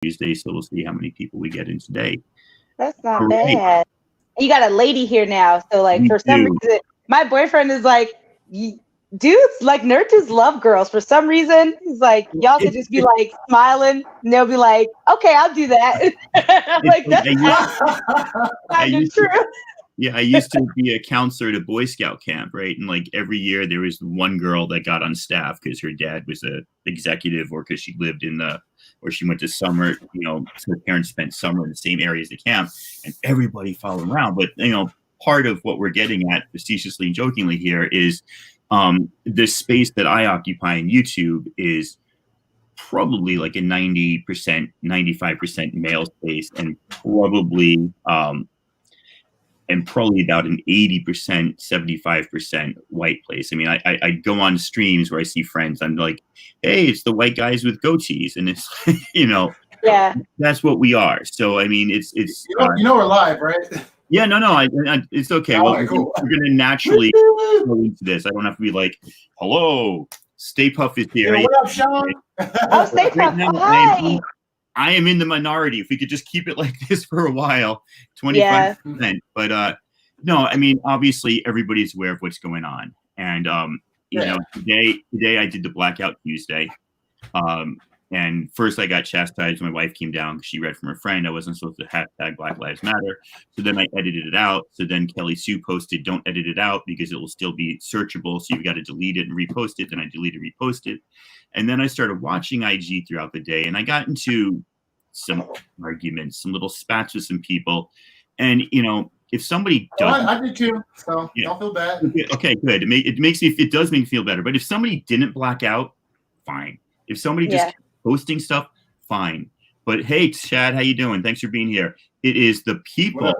Tuesday, so we'll see how many people we get in today. That's not All right, bad. You got a lady here now, so like we for some do. reason, my boyfriend is like, dudes like nerd dudes love girls for some reason. He's like, y'all could just be like smiling, and they'll be like, okay, I'll do that. I'm It's like, like that's I kind of used true. to, yeah, I used to be a counselor at a Boy Scout camp, right? And like every year there was one girl that got on staff because her dad was a executive, or because she lived in the, or she went to summer, so her parents spent summer in the same area as the camp, and everybody followed around. But part of what we're getting at, facetiously and jokingly here, is the space that I occupy in YouTube is probably like a 90%, 95% male space, and probably about an 80%, 75% white place. I mean, I go on streams where I see friends. I'm like, hey, it's the white guys with goatees, and it's Yeah. that's what we are. So I mean, it's we're live, right? yeah, no, it's okay. Oh, Well, okay, cool. we're gonna naturally go into this. I don't have to be like, hello, Stay Puff is here. Hey, what up, Sean? Oh, stay Right puft. now, Hi. I am in the minority. If we could just keep it like this for a while, 25%. Yeah. But no, I mean, obviously everybody's aware of what's going on. And today I did the Blackout Tuesday. And first I got chastised when my wife came down because she read from her friend I wasn't supposed to hashtag Black Lives Matter. So then I edited it out. So then Kelly Sue posted, don't edit it out because it will still be searchable. So you've got to delete it and repost it. Then I deleted, reposted. And then I started watching IG throughout the day, and I got into some arguments, some little spats with some people. And, if somebody does, I did too, so don't feel bad. Okay, good. It does make me feel better. But if somebody didn't black out, fine. If somebody just kept posting stuff, fine. But hey, Chad, how you doing? Thanks for being here. It is the people.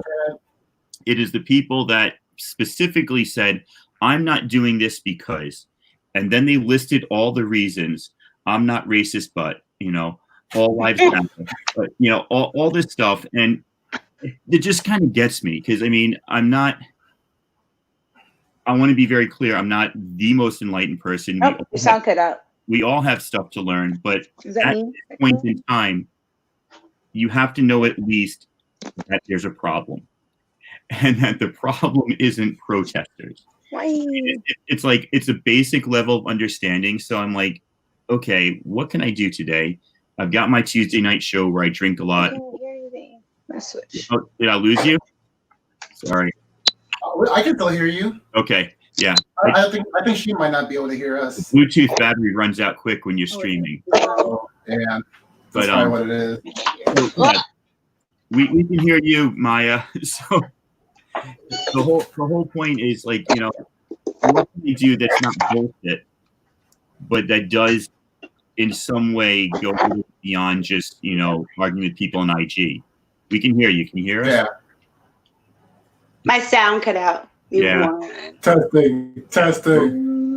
It is the people that specifically said, I'm not doing this because, and then they listed all the reasons. I'm not racist, but all lives matter. But all this stuff, and it just kind of gets me because I mean, I'm not. I want to be very clear. I'm not the most enlightened person. Oh, you sound cut out. We all have stuff to learn, but at this point in time, you have to know at least that there's a problem, and that the problem isn't protesters. It's like it's a basic level of understanding. So I'm like, okay, what can I do today? I've got my Tuesday night show where I drink a lot. Switch. Oh, did I lose you? Sorry. I can still hear you. Okay. Yeah. I think she might not be able to hear us. The Bluetooth battery runs out quick when you're streaming. Oh, yeah. That's probably what it is. So, yeah, we can hear you, Maya. So the whole point is like, what can you do that's not bullshit, but that does in some way go beyond just, arguing with people on IG. We can hear you. Can you hear us? Yeah. My sound cut out. Testing.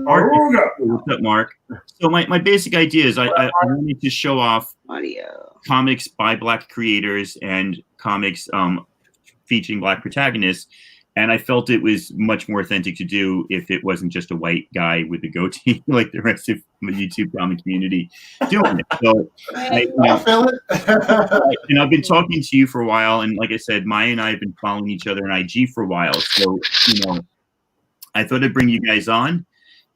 Mark, what's up, Mark? So my basic idea is I wanted to show off Audio comics by Black creators and comics featuring Black protagonists. And I felt it was much more authentic to do if it wasn't just a white guy with a goatee like the rest of the YouTube comic community doing it. So I feel it. and I've been talking to you for a while, and like I said, Maya and I have been following each other on IG for a while. So I thought I'd bring you guys on,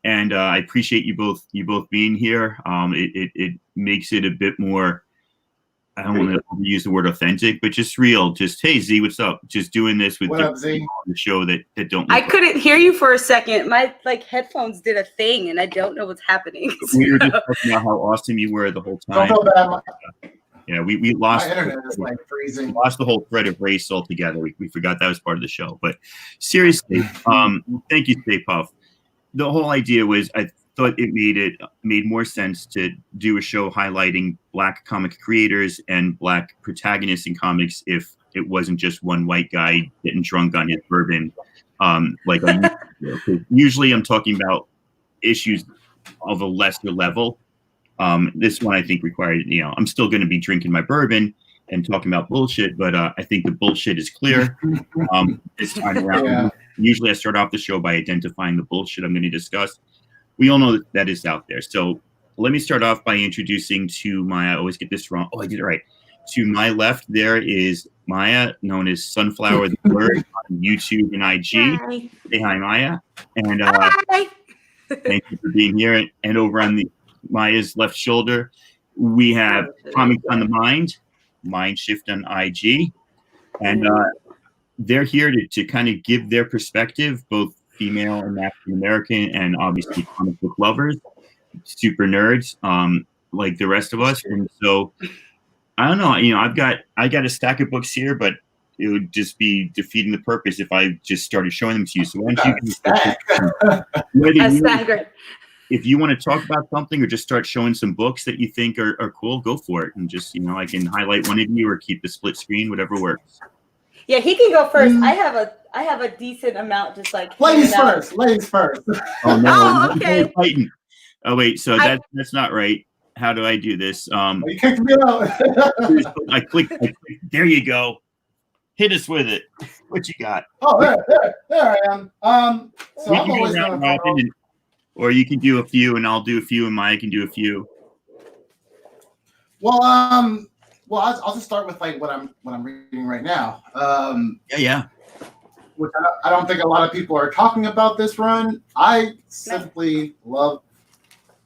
and I appreciate you both being here. It makes it a bit more. I don't want to use the word authentic, but just real. Just, hey, Z, what's up? Just doing this with what up, Z? on the show that don't. I couldn't hear you for a second. My headphones did a thing, and I don't know what's happening. We were just talking about how awesome you were the whole time. Don't feel bad. Yeah, we lost. My internet is freezing. We lost the whole thread of race altogether. We forgot that was part of the show. But seriously, thank you, Stay Puff. The whole idea was I thought it made more sense to do a show highlighting Black comic creators and Black protagonists in comics if it wasn't just one white guy getting drunk on his bourbon. Usually I'm talking about issues of a lesser level. This one I think required, I'm still going to be drinking my bourbon and talking about bullshit, but I think the bullshit is clear this time around. Yeah. Usually I start off the show by identifying the bullshit I'm going to discuss. We all know that is out there. So let me start off by introducing to I always get this wrong. Oh, I did it right. To my left, there is Maya, known as Sunflower the Bird on YouTube and IG. Hi. Say hi, Maya. And Hi. thank you for being here. And over on Maya's left shoulder, we have Comics on the Mind Shift on IG. And they're here to kind of give their perspective, both female and African American, and obviously comic book lovers, super nerds, like the rest of us. And so I don't know, I got a stack of books here, but it would just be defeating the purpose if I just started showing them to you. So why don't you if you want to talk about something or just start showing some books that you think are cool, go for it. And just, I can highlight one of you or keep the split screen, whatever works. Yeah, he can go first. I have a decent amount, just like ladies first. Oh no! Oh, okay. Fighting. Oh wait, so that's not right. How do I do this? You kicked me out. I click. There you go. Hit us with it. What you got? Oh, there I am. So we I'm can always go round robin, or you can do a few, and I'll do a few, and Maya can do a few. Well, I'll just start with like what I'm reading right now. Yeah. Which I don't think a lot of people are talking about this run. I simply love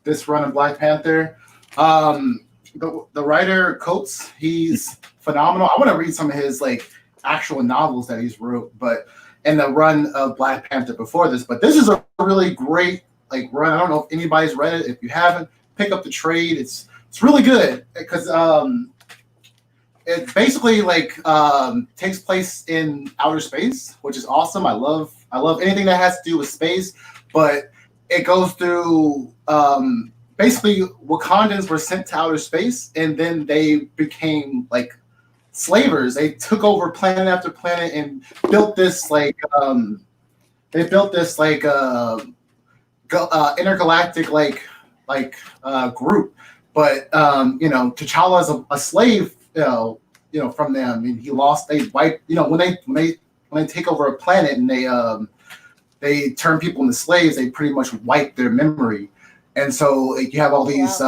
this run of Black Panther. The writer Coates, he's phenomenal. I want to read some of his like actual novels that he's wrote, but in the run of Black Panther before this. But this is a really great like run. I don't know if anybody's read it. If you haven't, pick up the trade. It's really good because it basically like takes place in outer space, which is awesome. I love anything that has to do with space, but it goes through basically Wakandans were sent to outer space, and then they became like slavers. They took over planet after planet and built this like intergalactic group. But T'Challa's a slave. From them, and he lost. They wipe. When they take over a planet and they turn people into slaves, they pretty much wipe their memory. And so you have all these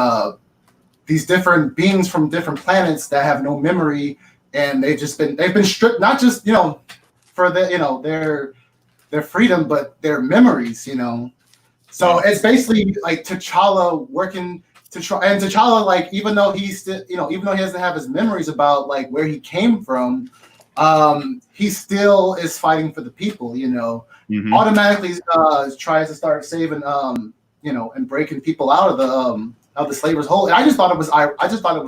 different beings from different planets that have no memory, and they've been stripped, not just for their freedom, but their memories. So it's basically like T'Challa working. T'Challa, like, even though he doesn't have his memories about like where he came from, he still is fighting for the people. Mm-hmm. Automatically tries to start saving, and breaking people out of the slavers' hold. And I just thought it was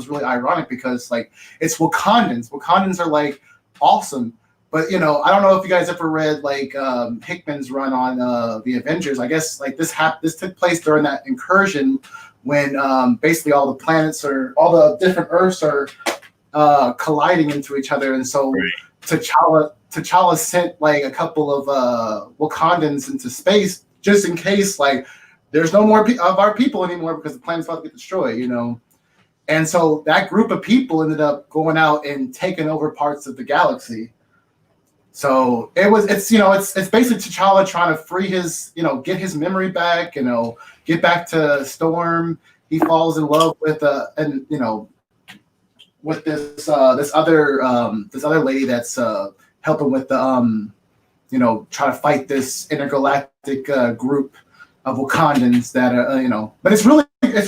really ironic because like it's Wakandans. Wakandans are like awesome, but I don't know if you guys ever read like Hickman's run on the Avengers. I guess like this took place during that incursion, when basically all the planets all the different Earths are colliding into each other, and so T'Challa sent like a couple of Wakandans into space just in case like there's no more of our people anymore because the planet's about to get destroyed, And so that group of people ended up going out and taking over parts of the galaxy. So it's basically T'Challa trying to free his, get his memory back, get back to Storm. He falls in love with with this other lady that's helping with the try to fight this intergalactic group of Wakandans that are but it's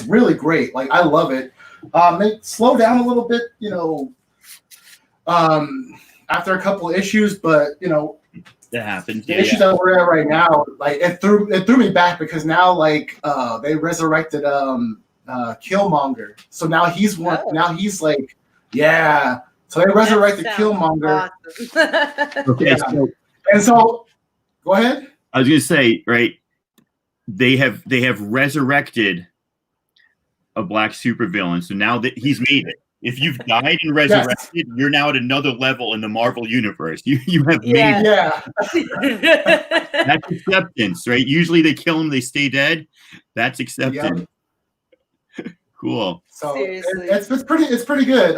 really great. Like I love it. It slowed down a little bit, after a couple of issues, but that happens. The issues that we're at right now, like it threw me back because now like they resurrected Killmonger, so now he's one. Oh. Now he's like, yeah. So they resurrected Killmonger. Awesome. Okay, and so go ahead. I was gonna say, right? They have resurrected a black supervillain, so now that he's made it. If you've died and resurrected, yes, you're now at another level in the Marvel universe. You have made it. Yeah. That's acceptance, right? Usually they kill them, they stay dead. That's acceptance. Yep. Cool. So it's pretty good.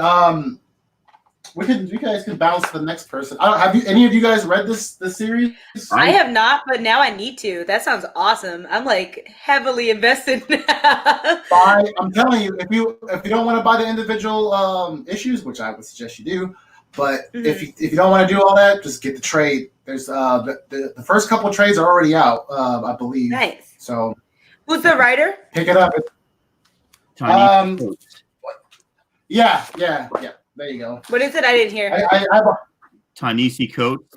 You guys can bounce to the next person. Have any of you guys read this series? I have not, but now I need to. That sounds awesome. I'm like heavily invested now. I'm telling you, if you don't want to buy the individual issues, which I would suggest you do, but if you don't want to do all that, just get the trade. There's the first couple trades are already out, I believe. Nice. So who's the writer? Pick it up. Yeah. There you go. What is it? I didn't hear. Ta-Nehisi Coates, is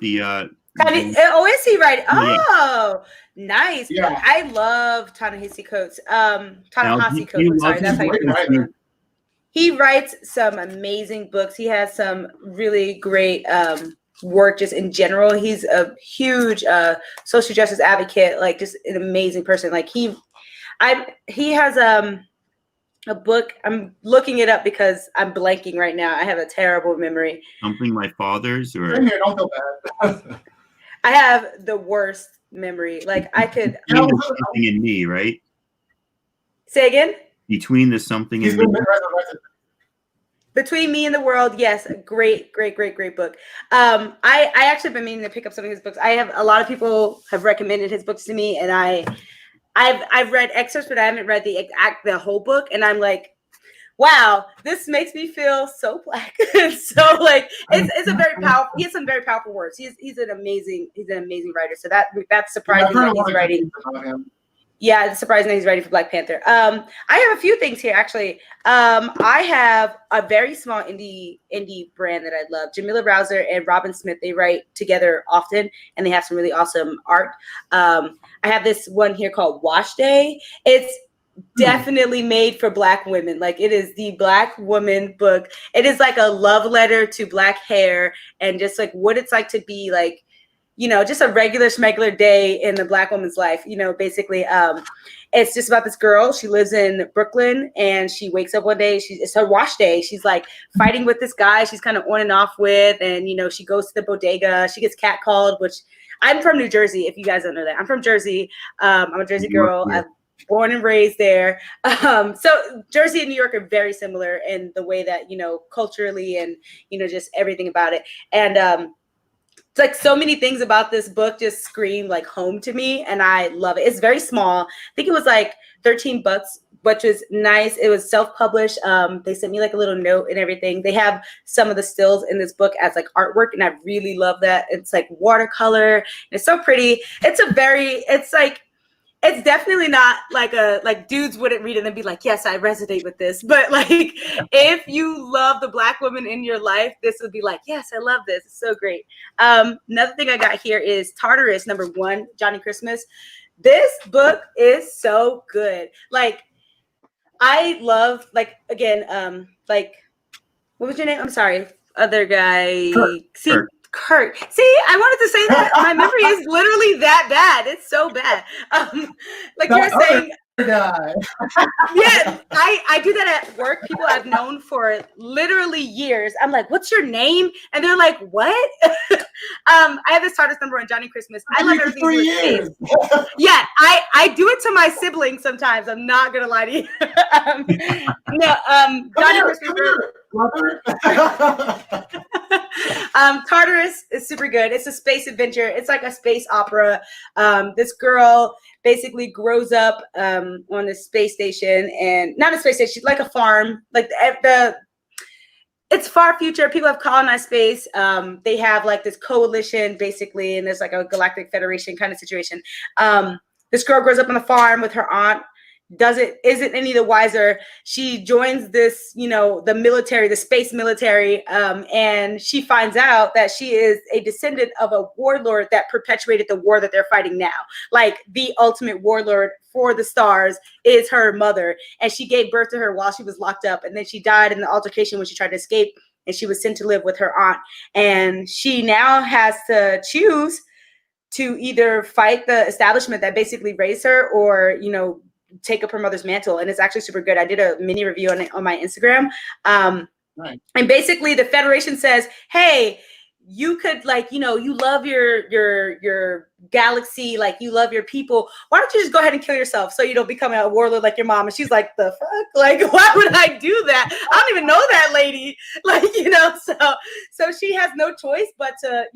he right? Oh, Yeah. nice. Yeah. I love Ta-Nehisi Coates. Ta-Nehisi Coates. Sorry, that's how you pronounce it. He writes some amazing books. He has some really great work just in general. He's a huge social justice advocate, like just an amazing person. Like he has a book. I'm looking it up because I'm blanking right now. I have a terrible memory. Something My Father's or Here, don't feel bad. I have the worst memory. Like I could something in me, right? Say again? Between the something in me. Between Me and the World, yes, great book. I actually been meaning to pick up some of his books. I have a lot of people have recommended his books to me, and I've read excerpts, but I haven't read the whole book. And I'm like, wow, this makes me feel so black. So like, it's a very powerful. He has some very powerful words. He's an amazing writer. So that's surprising that he's writing. Yeah, it's surprising that he's writing for Black Panther. I have a few things here, actually. I have a very small indie brand that I love. Jamila Browser and Robin Smith, they write together often, and they have some really awesome art. I have this one here called Wash Day. It's definitely made for Black women. Like, it is the Black woman book. It is like a love letter to Black hair and just like what it's like to be like, you know, just a regular schmegular day in the Black woman's life. You know, basically, it's just about this girl. She lives in Brooklyn, and she wakes up one day. It's her wash day. She's like fighting with this guy she's kind of on and off with, and you know, she goes to the bodega. She gets catcalled. Which I'm from New Jersey. If you guys don't know that, I'm from Jersey. I'm a Jersey girl. I'm born and raised there. So Jersey and New York are very similar in the way that, you know, culturally and, you know, just everything about it. And it's like so many things about this book just scream like home to me, and I love it. It's very small. I think it was like $13, which was nice. It was self-published. They sent me like a little note and everything. They have some of the stills in this book as like artwork, and I really love that. It's like watercolor. It's so pretty. It's definitely not like dudes wouldn't read it and be like, yes, I resonate with this. But like, if you love the Black woman in your life, this would be like, yes, I love this. It's so great. Another thing I got here is Tartarus, #1, Johnny Christmas. This book is so good. Like, I love, like, again, like, what was your name? I'm sorry. Other guy. Kurt. See, I wanted to say that. My memory is literally that bad. It's so bad. Like you're saying. Guy. Yeah, I do that at work. People I've known for literally years. I'm like, what's your name? And they're like, what? I have this TARDIS number on Johnny Christmas. I love everything. 3 years. Yeah, I do it to my siblings sometimes. I'm not gonna lie to you. Johnny Christmas. Tartarus is super good. It's a space adventure. It's like a space opera. This girl basically grows up on this space station, and not a space station, like a farm. Like it's far future. People have colonized space. They have like this coalition basically, and there's like a galactic federation kind of situation. This girl grows up on the farm with her aunt. Isn't any the wiser. She joins this, you know, the military, the space military, and she finds out that she is a descendant of a warlord that perpetuated the war that they're fighting now. Like, the ultimate warlord for the stars is her mother, and she gave birth to her while she was locked up, and then she died in the altercation when she tried to escape, and she was sent to live with her aunt, and she now has to choose to either fight the establishment that basically raised her, or, you know, take up her mother's mantle. And it's actually super good. I did a mini review on it on my Instagram. Right. And basically the Federation says, hey, you could like, you love your galaxy, like you love your people. Why don't you just go ahead and kill yourself so you don't become a warlord like your mom? And she's like, the fuck? Like, why would I do that? I don't even know that lady. Like, so she has no choice but to,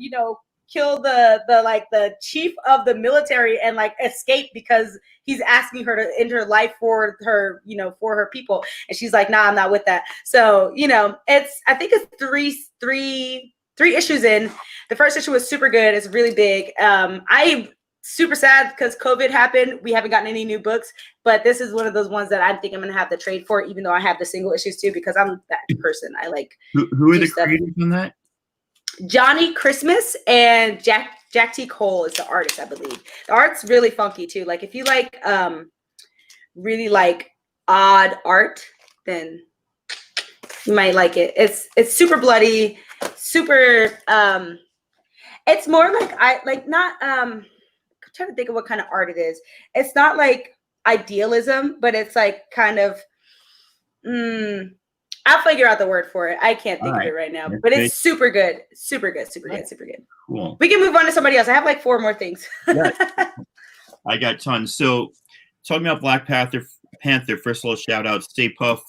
kill the chief of the military and like escape because he's asking her to end her life for her, for her people. And she's like, nah, I'm not with that. So, I think it's three issues in. The first issue was super good. It's really big. I'm super sad because COVID happened. We haven't gotten any new books, but this is one of those ones that I think I'm going to have to trade for, even though I have the single issues too, because I'm that person. I like. Who are the creators on that? Johnny Christmas and Jack T. Cole is the artist, I believe. The art's really funky too. Like if you like really like odd art, then you might like it. It's super bloody, super it's more like I'm trying to think of what kind of art it is. It's not like idealism, but it's like kind of I'll figure out the word for it. I can't think of it right now, but it's super good. Super good. Cool. We can move on to somebody else. I have like 4 more things. Yes. I got tons. So talking about Black Panther, first of all, shout out Stay Puff.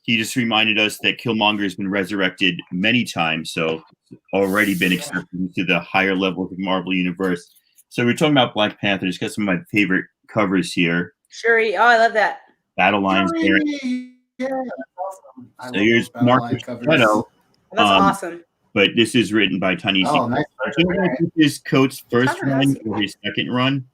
He just reminded us that Killmonger has been resurrected many times. So already been accepted into the higher levels of Marvel Universe. So we're talking about Black Panther. Just got some of my favorite covers here. Shuri. Oh, I love that. Battle Lines. Yeah, that's awesome. So here's Marcus Shadow. That's awesome. But this is written by Tanisi. Oh, nice. His coat's first run or his second run.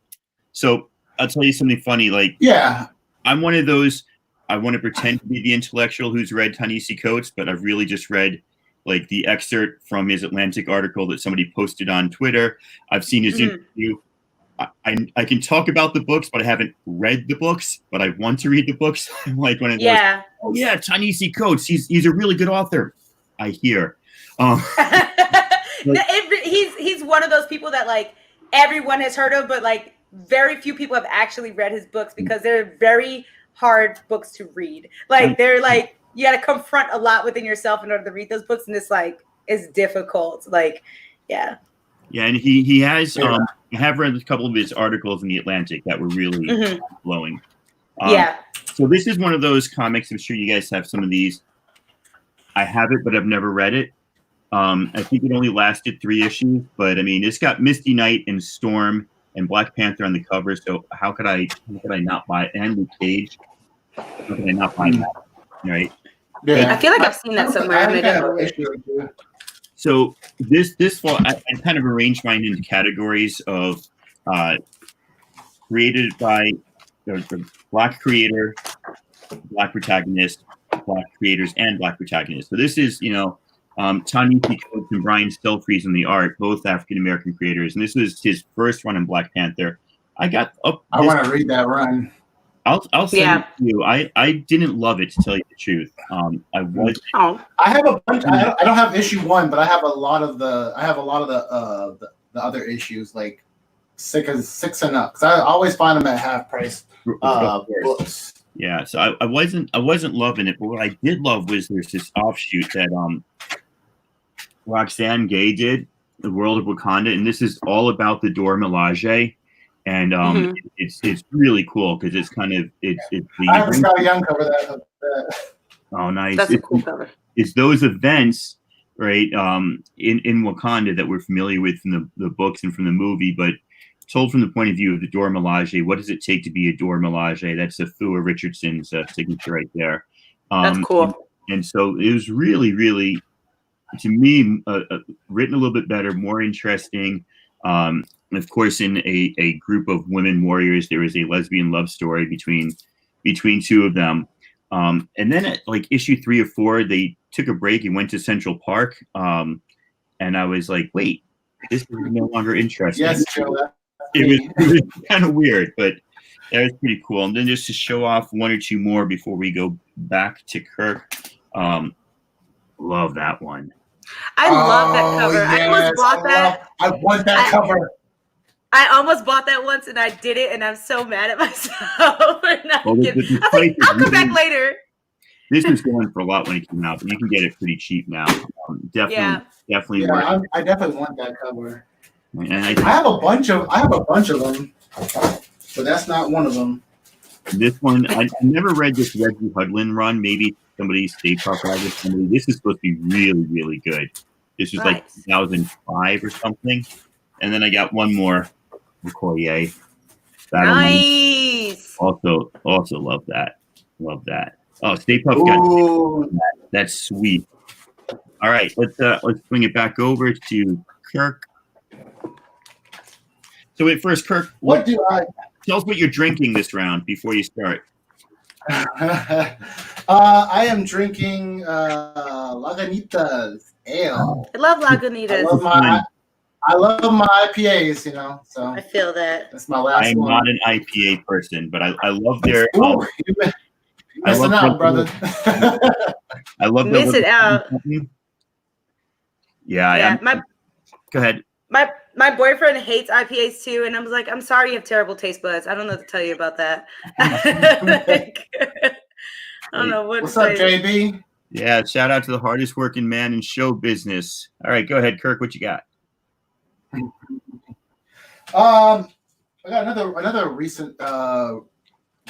So I'll tell you something funny. Like, yeah, I'm one of those. I want to pretend to be the intellectual who's read Ta-Nehisi Coates, but I've really just read like the excerpt from his Atlantic article that somebody posted on Twitter. I've seen his interview. I can talk about the books, but I haven't read the books, but I want to read the books. I'm like one of those, oh yeah, Ta-Nehisi Coates, he's a really good author, I hear. He's one of those people that like everyone has heard of, but like very few people have actually read his books because they're very hard books to read. Like they're like, you got to confront a lot within yourself in order to read those books. And it's like, it's difficult. Like, yeah. Yeah. And he has, I have read a couple of his articles in the Atlantic that were really blowing. So this is one of those comics. I'm sure you guys have some of these. I have it, but I've never read it. I think it only lasted 3 issues, but I mean, it's got Misty Knight and Storm and Black Panther on the cover. So how could I not buy it? And Luke Cage. How could I not buy that? Right. Yeah. I feel like I've seen that somewhere. So this fall, I kind of arranged mine into categories of created by the Black creator, Black protagonist, Black creators, and Black protagonists. So this is, Ta-Nehisi Coates and Brian Stelfreeze in the art, both African American creators, and this was his first run in Black Panther. I want to read that run. I'll send it to you. I didn't love it, to tell you the truth. I have a bunch. I don't have issue 1, but I have a lot of the other issues, like 6 and up, because I always find them at half price books. Yeah, so I wasn't loving it, but what I did love was there's this offshoot that Roxane Gay did, The World of Wakanda, and this is all about the Dora Milaje. And it's really cool because it's kind of it's I have Scott Young cover that. Oh, nice! That's a cool cover. It's those events, right? In Wakanda that we're familiar with from the books and from the movie, but told from the point of view of the Dora Milaje. What does it take to be a Dora Milaje? That's Afua Richardson's signature right there. That's cool. And so it was really, really, to me, written a little bit better, more interesting. Of course, in a group of women warriors, there was a lesbian love story between 2 of them. And then at like issue 3 or 4, they took a break and went to Central Park. And I was like, wait, this is no longer interesting. Yes, Joe. It was kind of weird, but that was pretty cool. And then just to show off 1 or 2 more before we go back to Kirk. Love that one. I love that cover. Yes, I almost bought that. I want that cover. I almost bought that once and I did it, and I'm so mad at myself for not getting. I was like, I'll come back later. This was going for a lot when it came out, but you can get it pretty cheap now. Definitely definitely Yeah, worth. I definitely want that cover. And I have a bunch of them, but that's not one of them. this one, I never read this Reggie Hudlin run. Maybe somebody State Park read this. This is supposed to be really, really good. This was like 2005 or something. And then I got one more, Okoye. Nice. Also love that. Love that. Oh, Stay Puft got that. That's sweet. All right, let's bring it back over to Kirk. So wait, first, Kirk, tell us what you're drinking this round before you start. I am drinking Lagunitas ale. I love Lagunitas. I love my IPAs, you know. So I feel that. That's my last one. I'm not an IPA person, but I love their. You're missing out, brother. I love miss it out. Yeah. Go ahead. My boyfriend hates IPAs too, and I was like, I'm sorry you have terrible taste buds. I don't know what to tell you about that. I don't know what. What's up, JB? Yeah, shout out to the hardest working man in show business. All right, go ahead, Kirk. What you got? I got another recent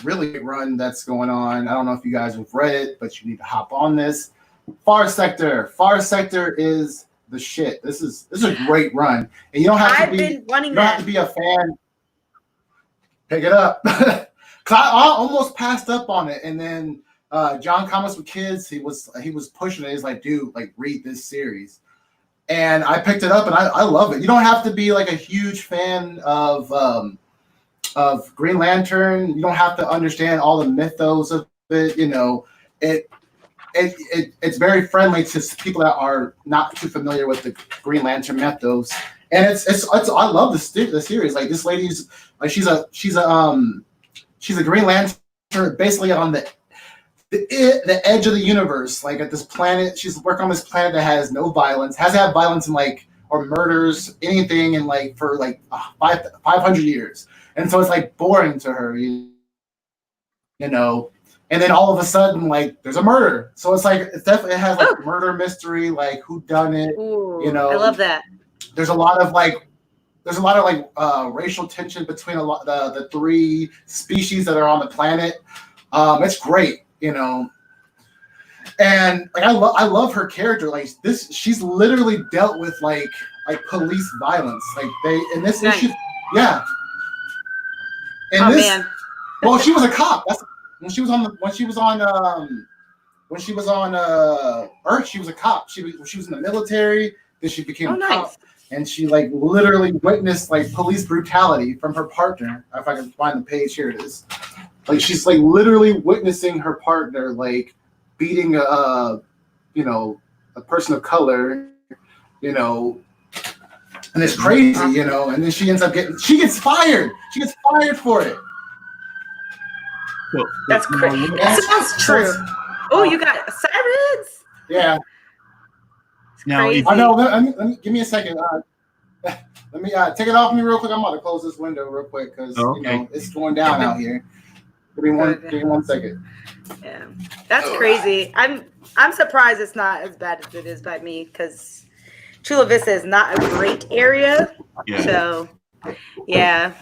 really good run that's going on. I don't know if you guys have read it, but you need to hop on this. Far Sector. Far Sector is the shit. This is a great run, and you don't have to be a fan. Pick it up. Cause I almost passed up on it, and then John Comics with Kids, he was pushing it. He's like, dude, like read this series. And I picked it up, and I love it. You don't have to be like a huge fan of Green Lantern. You don't have to understand all the mythos of it. You know, it's very friendly to people that are not too familiar with the Green Lantern mythos. And it's I love the series. Like this lady's like she's a Green Lantern basically on the edge of the universe, like at this planet. She's working on this planet that has no violence, hasn't had violence in like or murders anything in like for like 500 years, and so it's like boring to her, you know. And then all of a sudden, like there's a murder, so it's like it has like murder mystery, like who done it, you know. I love that. There's a lot of racial tension between the three species that are on the planet. It's great. You know, and like I love her character. Like this, she's literally dealt with like police violence. Like in this issue, yeah. Man. Well, she was a cop. That's when she was on Earth. She was a cop. She was in the military. Then she became a cop, and she like literally witnessed like police brutality from her partner. If I can find the page, here it is. Like she's like literally witnessing her partner like beating a person of color, you know, and it's crazy, you know. And then she gets fired. She gets fired for it. That's crazy. That sounds true. Oh, you got sirens? Yeah. Now, I know. Let me give me a second. Let me take it off me real quick. I'm about to close this window real quick because you know it's going down out here. Give me one second. Yeah, that's crazy. I'm surprised it's not as bad as it is by me because Chula Vista is not a great area. Yeah. So, yeah,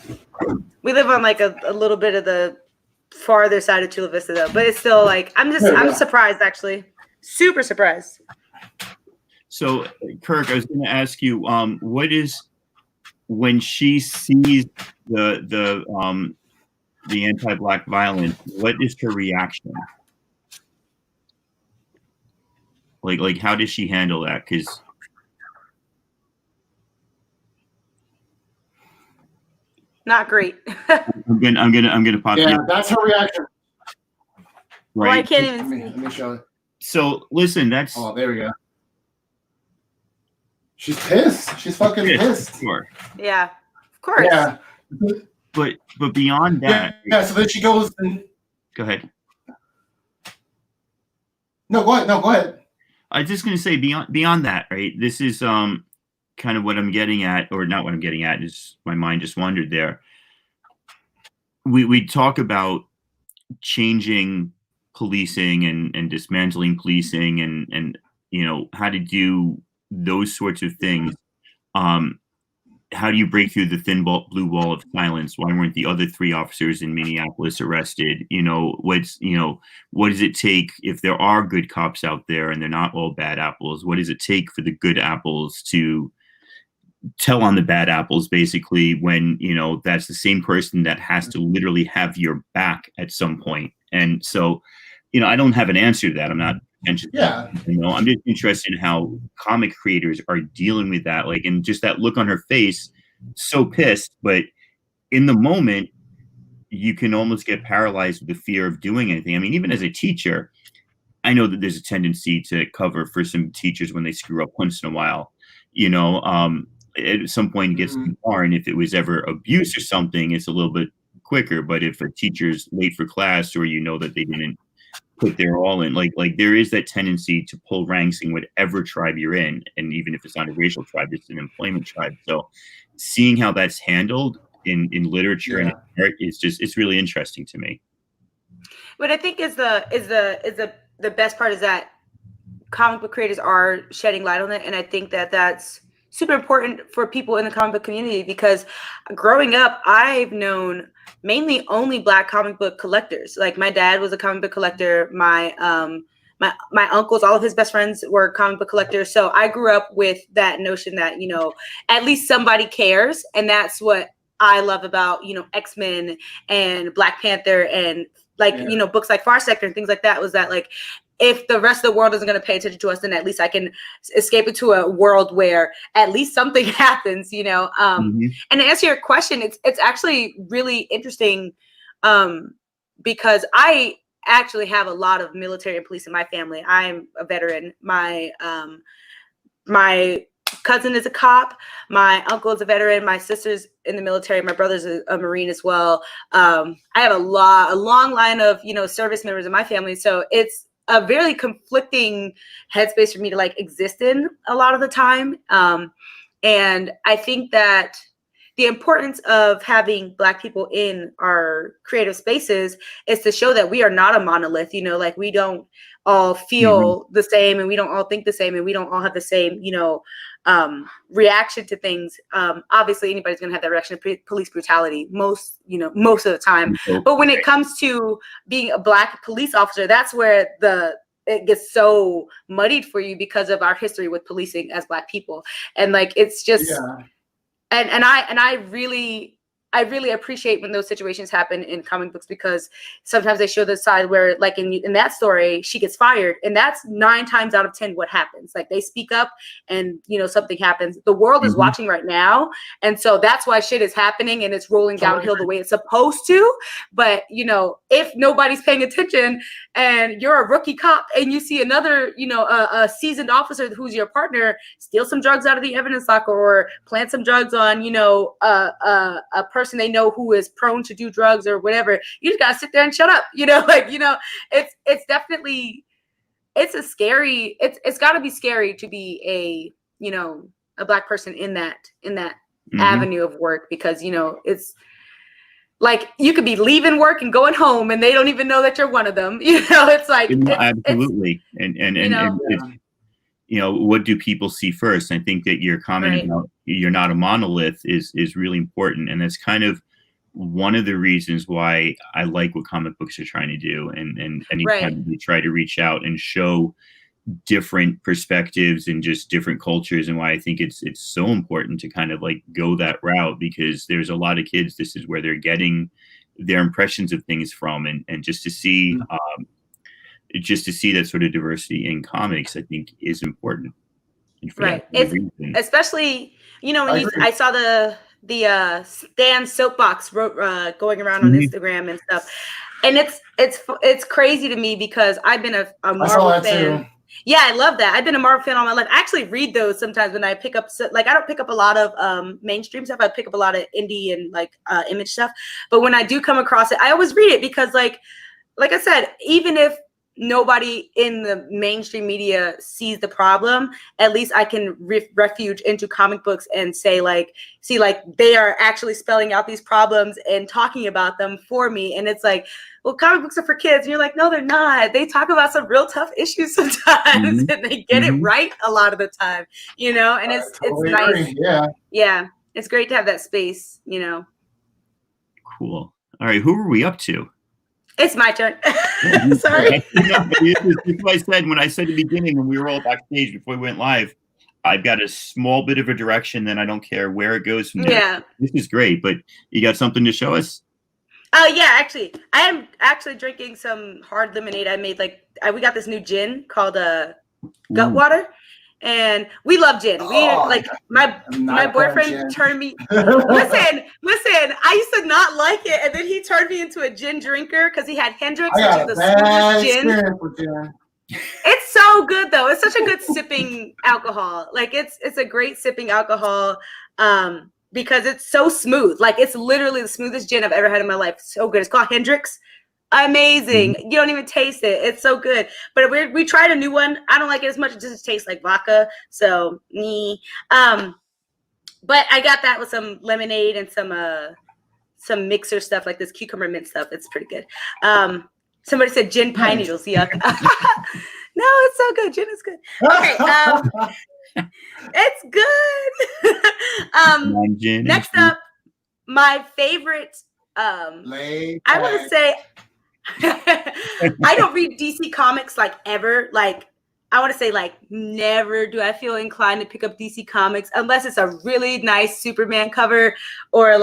we live on like a little bit of the farther side of Chula Vista though, but it's still like I'm surprised actually, super surprised. So, Kirk, I was going to ask you, what is when she sees the anti-Black violence, what is her reaction? Like how does she handle that? Because not great. I'm gonna pop. Yeah, that's her reaction. Right. Oh, I can't even see. Let me show it. So listen, that's. Oh, there we go. She's pissed. She's fucking pissed. Sure. Yeah, of course. Yeah. But beyond that. Yeah. So then she goes and. Go ahead. No, go ahead. I was just gonna say beyond that, right? This is kind of what I'm getting at, or not what I'm getting at. Is my mind just wandered there. We talk about changing policing and dismantling policing and you know how to do those sorts of things. How do you break through the blue wall of silence? Why weren't the other 3 officers in Minneapolis arrested? What does it take if there are good cops out there and they're not all bad apples? What does it take for the good apples to tell on the bad apples, basically, when, that's the same person that has to literally have your back at some point? And so, I don't have an answer to that. I'm not Yeah. I'm just interested in how comic creators are dealing with that, and just that look on her face, so pissed, but in the moment, you can almost get paralyzed with the fear of doing anything. I mean, even as a teacher, I know that there's a tendency to cover for some teachers when they screw up once in a while. At some point it gets too far, and if it was ever abuse or something, it's a little bit quicker. But if a teacher's late for class, or that they didn't put their all in, like there is that tendency to pull ranks in whatever tribe you're in, and even if it's not a racial tribe, it's an employment tribe. So seeing how that's handled in literature and art is it's really interesting to me. What I think is the best part is that comic book creators are shedding light on it, and I think that that's super important for people in the comic book community, because growing up, I've known mainly only Black comic book collectors. Like, my dad was a comic book collector. My uncles, all of his best friends were comic book collectors. So I grew up with that notion that, at least somebody cares. And that's what I love about, X-Men and Black Panther and books like Far Sector and things like that, was that, like, if the rest of the world isn't going to pay attention to us, then at least I can escape into a world where at least something happens, And to answer your question, it's actually really interesting, because I actually have a lot of military and police in my family. I'm a veteran. My cousin is a cop. My uncle is a veteran. My sister's in the military. My brother's a Marine as well. I have a long line of, service members in my family. So it's a very conflicting headspace for me to exist in a lot of the time. And I think that the importance of having Black people in our creative spaces is to show that we are not a monolith, we don't all feel the same, and we don't all think the same, and we don't all have the same, reaction to things. Obviously anybody's going to have that reaction to police brutality most of the time. But when it comes to being a Black police officer, that's where it gets so muddied for you because of our history with policing as Black people. And it's just, and I really appreciate when those situations happen in comic books, because sometimes they show the side where, like in that story, she gets fired, and that's 9 times out of 10 what happens. Like, they speak up, and something happens. The world is watching right now, and so that's why shit is happening, and it's rolling downhill the way it's supposed to. But if nobody's paying attention, and you're a rookie cop, and you see another a seasoned officer who's your partner steal some drugs out of the evidence locker, or plant some drugs on a person they know who is prone to do drugs or whatever, you just gotta sit there and shut up. It's definitely, it's got to be scary to be a Black person in that avenue of work, because it's like you could be leaving work and going home, and they don't even know that you're one of them. It's like absolutely, what do people see first? I think that your comment about you're not a monolith is really important. And that's kind of one of the reasons why I like what comic books are trying to do. And anytime they try to reach out and show different perspectives and just different cultures, and why I think it's so important to kind of go that route, because there's a lot of kids, this is where they're getting their impressions of things from. And just to see, that sort of diversity in comics, I think, is important. It's especially, when I saw the Stan soapbox going around on Instagram and stuff, and it's crazy to me, because I've been a Marvel fan. Too. Yeah, I love that. I've been a Marvel fan all my life. I actually read those sometimes when I pick up, I don't pick up a lot of mainstream stuff. I pick up a lot of indie and Image stuff. But when I do come across it, I always read it, because like I said, even if nobody in the mainstream media sees the problem, at least I can refuge into comic books and say see they are actually spelling out these problems and talking about them for me. And it's like, well, comic books are for kids. And you're like, no, they're not. They talk about some real tough issues sometimes, and they get it right a lot of the time, and it's nice. Yeah. It's great to have that space, Cool. All right. Who are we up to? It's my turn. Sorry. This is what I said when I said at the beginning when we were all backstage before we went live. I've got a small bit of a direction, then I don't care where it goes from there. Yeah. This is great, but you got something to show us? Oh yeah, actually, I am actually drinking some hard lemonade. I made we got this new gin called Gut Water. And we love gin. My boyfriend turned me. Listen. I used to not like it, and then he turned me into a gin drinker because he had Hendrix, which is the smoothest gin. It's so good though. It's such a good sipping alcohol. It's a great sipping alcohol because it's so smooth. It's literally the smoothest gin I've ever had in my life. So good. It's called Hendrix. Amazing. You don't even taste it. It's so good. But we tried a new one. I don't like it as much. It just tastes like vodka. So but I got that with some lemonade and some mixer stuff like this cucumber mint stuff. It's pretty good. Somebody said gin pine needles. Yuck. No, it's so good. Gin is good. Okay. It's good. Next up, my favorite I want to say I don't read DC Comics ever. I want to say never do I feel inclined to pick up DC Comics unless it's a really nice Superman cover or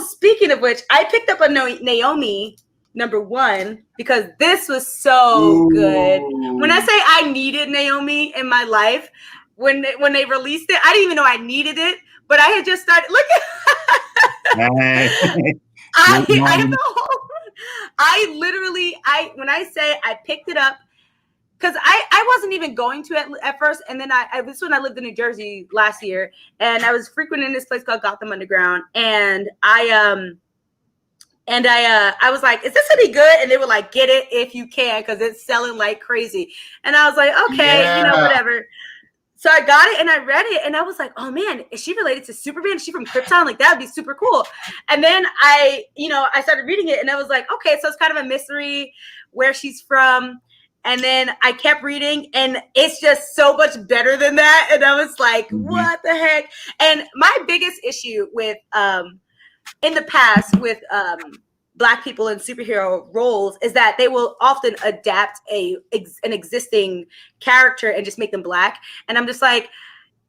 speaking of which, I picked up a Naomi #1 because this was so good. When I say I needed Naomi in my life, when they released it, I didn't even know I needed it, but I had just started when I say I picked it up, because I wasn't even going to it at first, and then this when I lived in New Jersey last year, and I was frequenting this place called Gotham Underground, and I was like, is this any good? And they were like, get it if you can, because it's selling like crazy. And I was like, okay, whatever. So I got it and I read it and I was like, oh man, is she related to Superman? Is she from Krypton? That would be super cool. And then I started reading it and I was like, okay, so it's kind of a mystery where she's from. And then I kept reading and it's just so much better than that. And I was like, what the heck? And my biggest issue with, in the past with Black people in superhero roles is that they will often adapt an existing character and just make them Black. And I'm just like,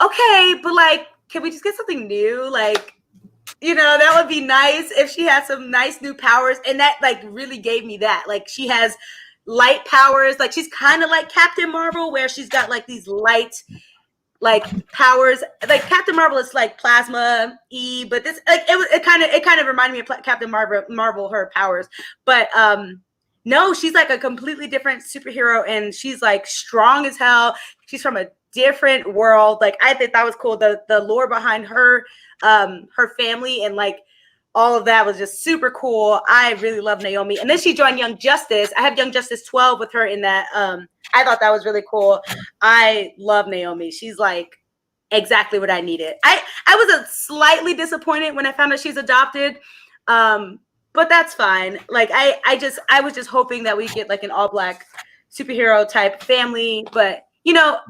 okay, but can we just get something new? That would be nice if she had some nice new powers. And that really gave me that. She has light powers. She's kind of like Captain Marvel, where she's got these light powers. Captain Marvel is plasma but this it kind of reminded me of Captain Marvel, her powers, but no, she's a completely different superhero and she's strong as hell. She's from a different world. I think that was cool, the lore behind her family and all of that was just super cool. I really love Naomi. And then she joined Young Justice. I have Young Justice 12 with her in that. I thought that was really cool. I love Naomi. She's exactly what I needed. I was slightly disappointed when I found out she's adopted. But that's fine. I was just hoping that we get an all Black superhero type family. But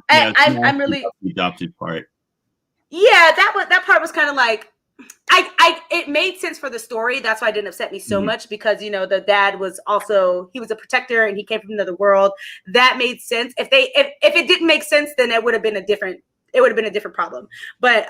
I'm really the adopted part. Yeah, that part was kind of it made sense for the story. That's why it didn't upset me so much because the dad was he was a protector and he came from another world. That made sense. If it didn't make sense, then it would have been a different problem. But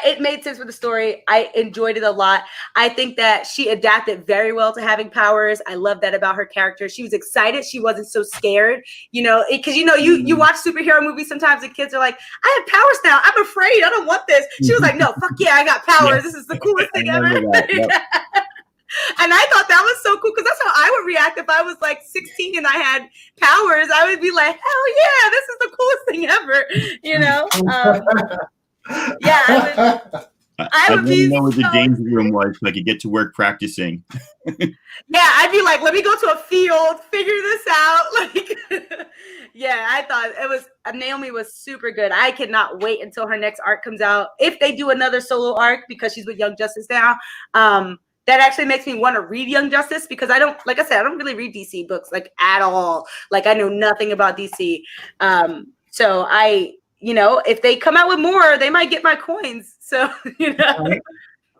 it made sense for the story. I enjoyed it a lot. I think that she adapted very well to having powers. I love that about her character. She was excited. She wasn't so scared, because you watch superhero movies sometimes and kids are like, I have powers now. I'm afraid. I don't want this. She was like, no, fuck yeah, I got powers. This is the coolest thing ever. And I thought that was so cool because that's how I would react if I was 16 and I had powers. I would be like, hell yeah, this is the coolest thing ever, Yeah, I would want be to know where the so danger room was so I could get to work practicing. Yeah, I'd be like, let me go to a field, figure this out. Like, yeah, I thought it was Naomi was super good. I cannot wait until her next arc comes out. If they do another solo arc because she's with Young Justice now, that actually makes me want to read Young Justice because I don't, like I said, I don't really read DC books like at all. Like I know nothing about DC. So if they come out with more, they might get my coins. So,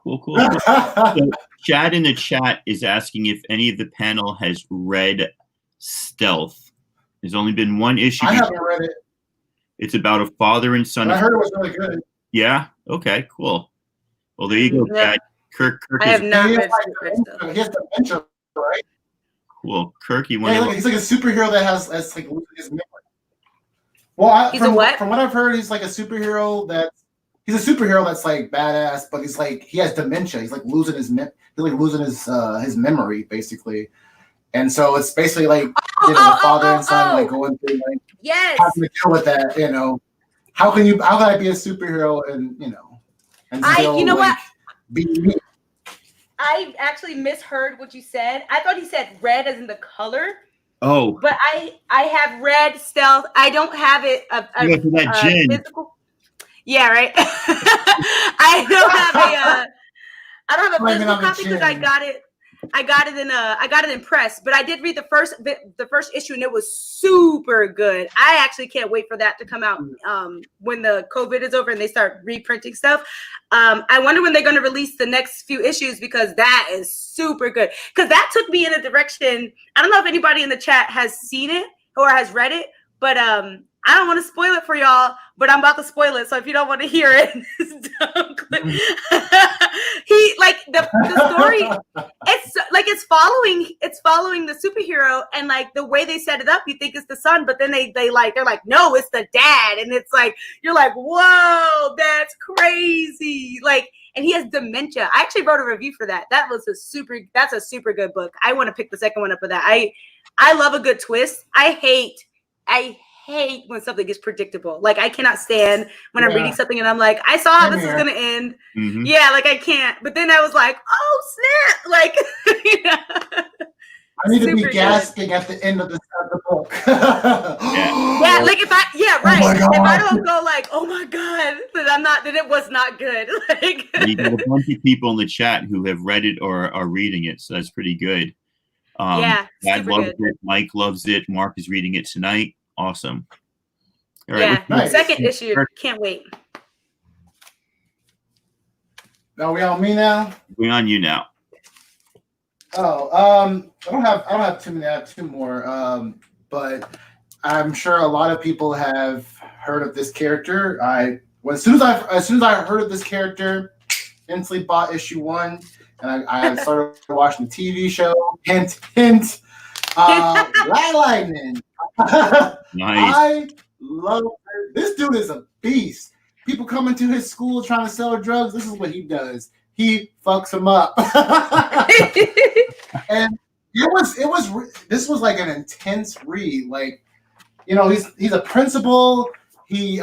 Cool. So Chad in the chat is asking if any of the panel has read Stealth. There's only been one issue. I haven't read it. It's about a father and son. I heard it was really good. Yeah. Okay. Cool. Well, there you go, Chad. Kirk I have not read Stealth. He has dementia, right? Cool. Kirk, you want to? He's like a superhero that's like losing his memory. Well, from what I've heard, he's like a superhero that's like badass, but he's like he has dementia. He's like losing his memory basically, and so it's basically like father and son like going through like having to deal with that. How can I be a superhero and still be me? I actually misheard what you said. I thought he said red as in the color. Oh, but I have read Stealth. I don't have it physical. Yeah, right. I don't have a physical copy because I got it in press. But I did read the first issue and it was super good. I actually can't wait for that to come out when the COVID is over and they start reprinting stuff. I wonder when they're going to release the next few issues because that is super good. Because that took me in a direction. I don't know if anybody in the chat has seen it or has read it, but I don't want to spoil it for y'all, but I'm about to spoil it. So if you don't want to hear it, don't click. He like the story. It's following the superhero, and like the way they set it up, you think it's the son, but then they're like, no, it's the dad, and it's like you're like, whoa, that's crazy. Like, and he has dementia. I actually wrote a review for that. That's a super good book. I want to pick the second one up for that. I love a good twist. I hate when something is predictable. Like I cannot stand when I'm reading something and I'm like, I saw how this is gonna end. Mm-hmm. Yeah, like I can't. But then I was like, oh snap! Like, I need to be gasping at the end of the book. Yeah, like if I don't go like, oh my god, then it was not good. Like you got a bunch of people in the chat who have read it or are reading it, so that's pretty good. Dad loves it. Mike loves it. Mark is reading it tonight. Awesome. All right. Yeah, nice. Second issue. Can't wait. Are we on me now? We're on you now. Oh, I don't have too many. I have two more. But I'm sure a lot of people have heard of this character. As soon as I heard of this character, instantly bought issue 1, and I started watching the TV show. Hint, hint. Black Lightning. Nice. I love her. This dude is a beast. People come into his school trying to sell drugs. This is what he does. He fucks them up. And this was like an intense read. Like, he's a principal. He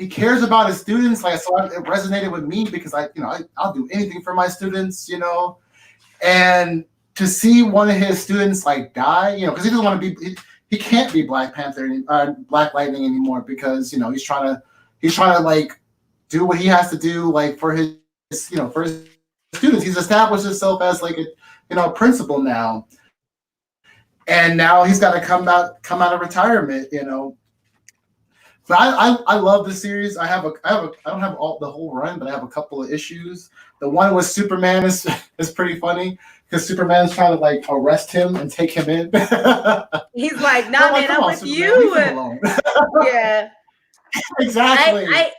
cares about his students. Like, so it resonated with me because I'll do anything for my students, and to see one of his students like die, because he doesn't want to be. He can't be Black Lightning anymore because he's trying to like do what he has to do like for his students. He's established himself as like a principal now, and now he's got to come out of retirement. But I love this series. I don't have the whole run, but I have a couple of issues. The one with Superman is pretty funny because Superman's trying to like arrest him and take him in. He's like, "Nah, man, I'm with Superman, you." leave him alone. Yeah, exactly. I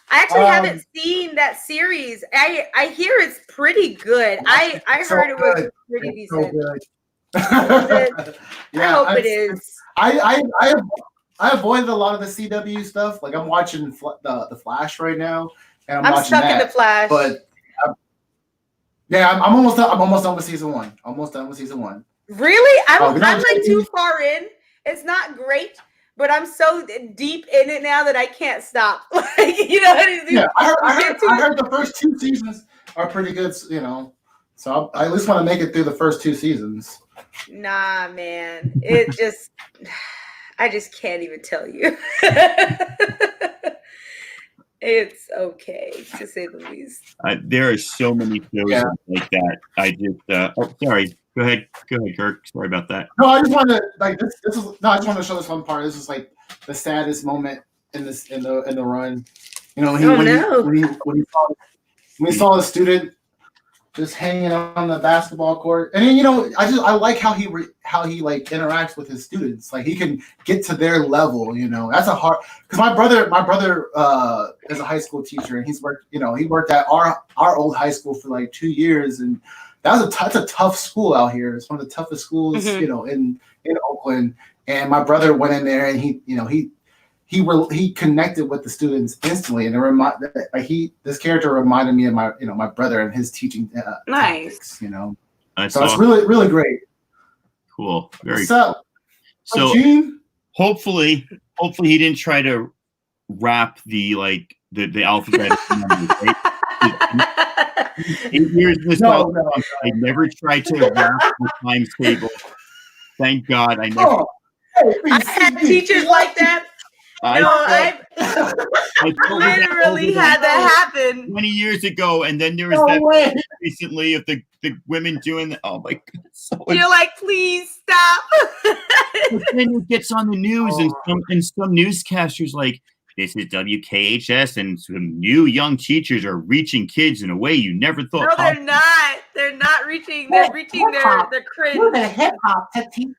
actually haven't seen that series. I hear it's pretty good. I heard it was pretty decent. So good. I hope it is. I avoided a lot of the CW stuff. Like I'm watching the Flash right now, and I'm watching stuck in the Flash. But I'm almost done. I'm almost done with season 1. Almost done with season 1. Really? I'm like too far in. It's not great, but I'm so deep in it now that I can't stop. Like, you know what I mean? Yeah, I heard the first 2 seasons are pretty good, you know. So I at least want to make it through the first 2 seasons. Nah, man. It just, I just can't even tell you. It's okay, to say the least. There are so many shows like that. I just, oh, sorry. Go ahead, Kirk. Sorry about that. No, I just wanted to like this. This is no. I just want to show this one part. This is like the saddest moment in the run. You know, when he saw the student just hanging on the basketball court, and then, you know, I like how he like interacts with his students. Like he can get to their level. You know, that's a hard, because my brother is a high school teacher, and he worked at our old high school for like 2 years, and that's a tough school out here. It's one of the toughest schools, you know, in Oakland. And my brother went in there, and he connected with the students instantly, and this character reminded me of my brother and his teaching tactics, you know. So it's really, really great. Cool. Very What's up? So Gene? hopefully he didn't try to wrap the alphabet numbers, right? 8 years in this No. I never tried to wrap the times table. Thank God I never. I had teachers like that. I literally had that happen 20 years ago, and then there was that recently of the women doing that. Oh my God! You're like, please stop. But then it gets on the news, and some newscasters like, this is WKHS, and some new young teachers are reaching kids in a way you never thought. No, they're not. They're not reaching. They're reaching their cringe. You're the hip hop team.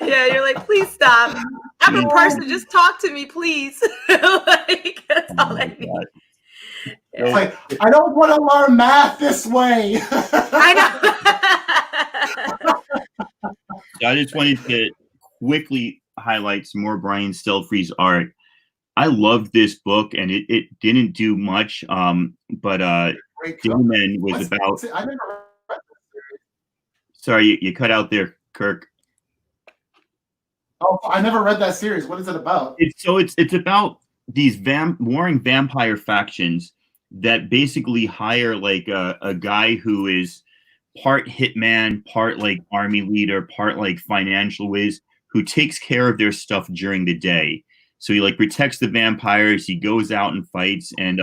Yeah, you're like, please stop. I'm a person. Just talk to me, please. Like, that's all I need. Yeah. Like, I don't want to learn math this way. I know. I just wanted to quickly highlight some more Brian Stelfree's art. I loved this book, and it didn't do much, but Dillman was about. I never read this series. Sorry, you cut out there, Kirk. Oh, I never read that series. What is it about? It's about these warring vampire factions that basically hire like a guy who is part hitman, part like army leader, part like financial whiz, who takes care of their stuff during the day. So he like protects the vampires. He goes out and fights, and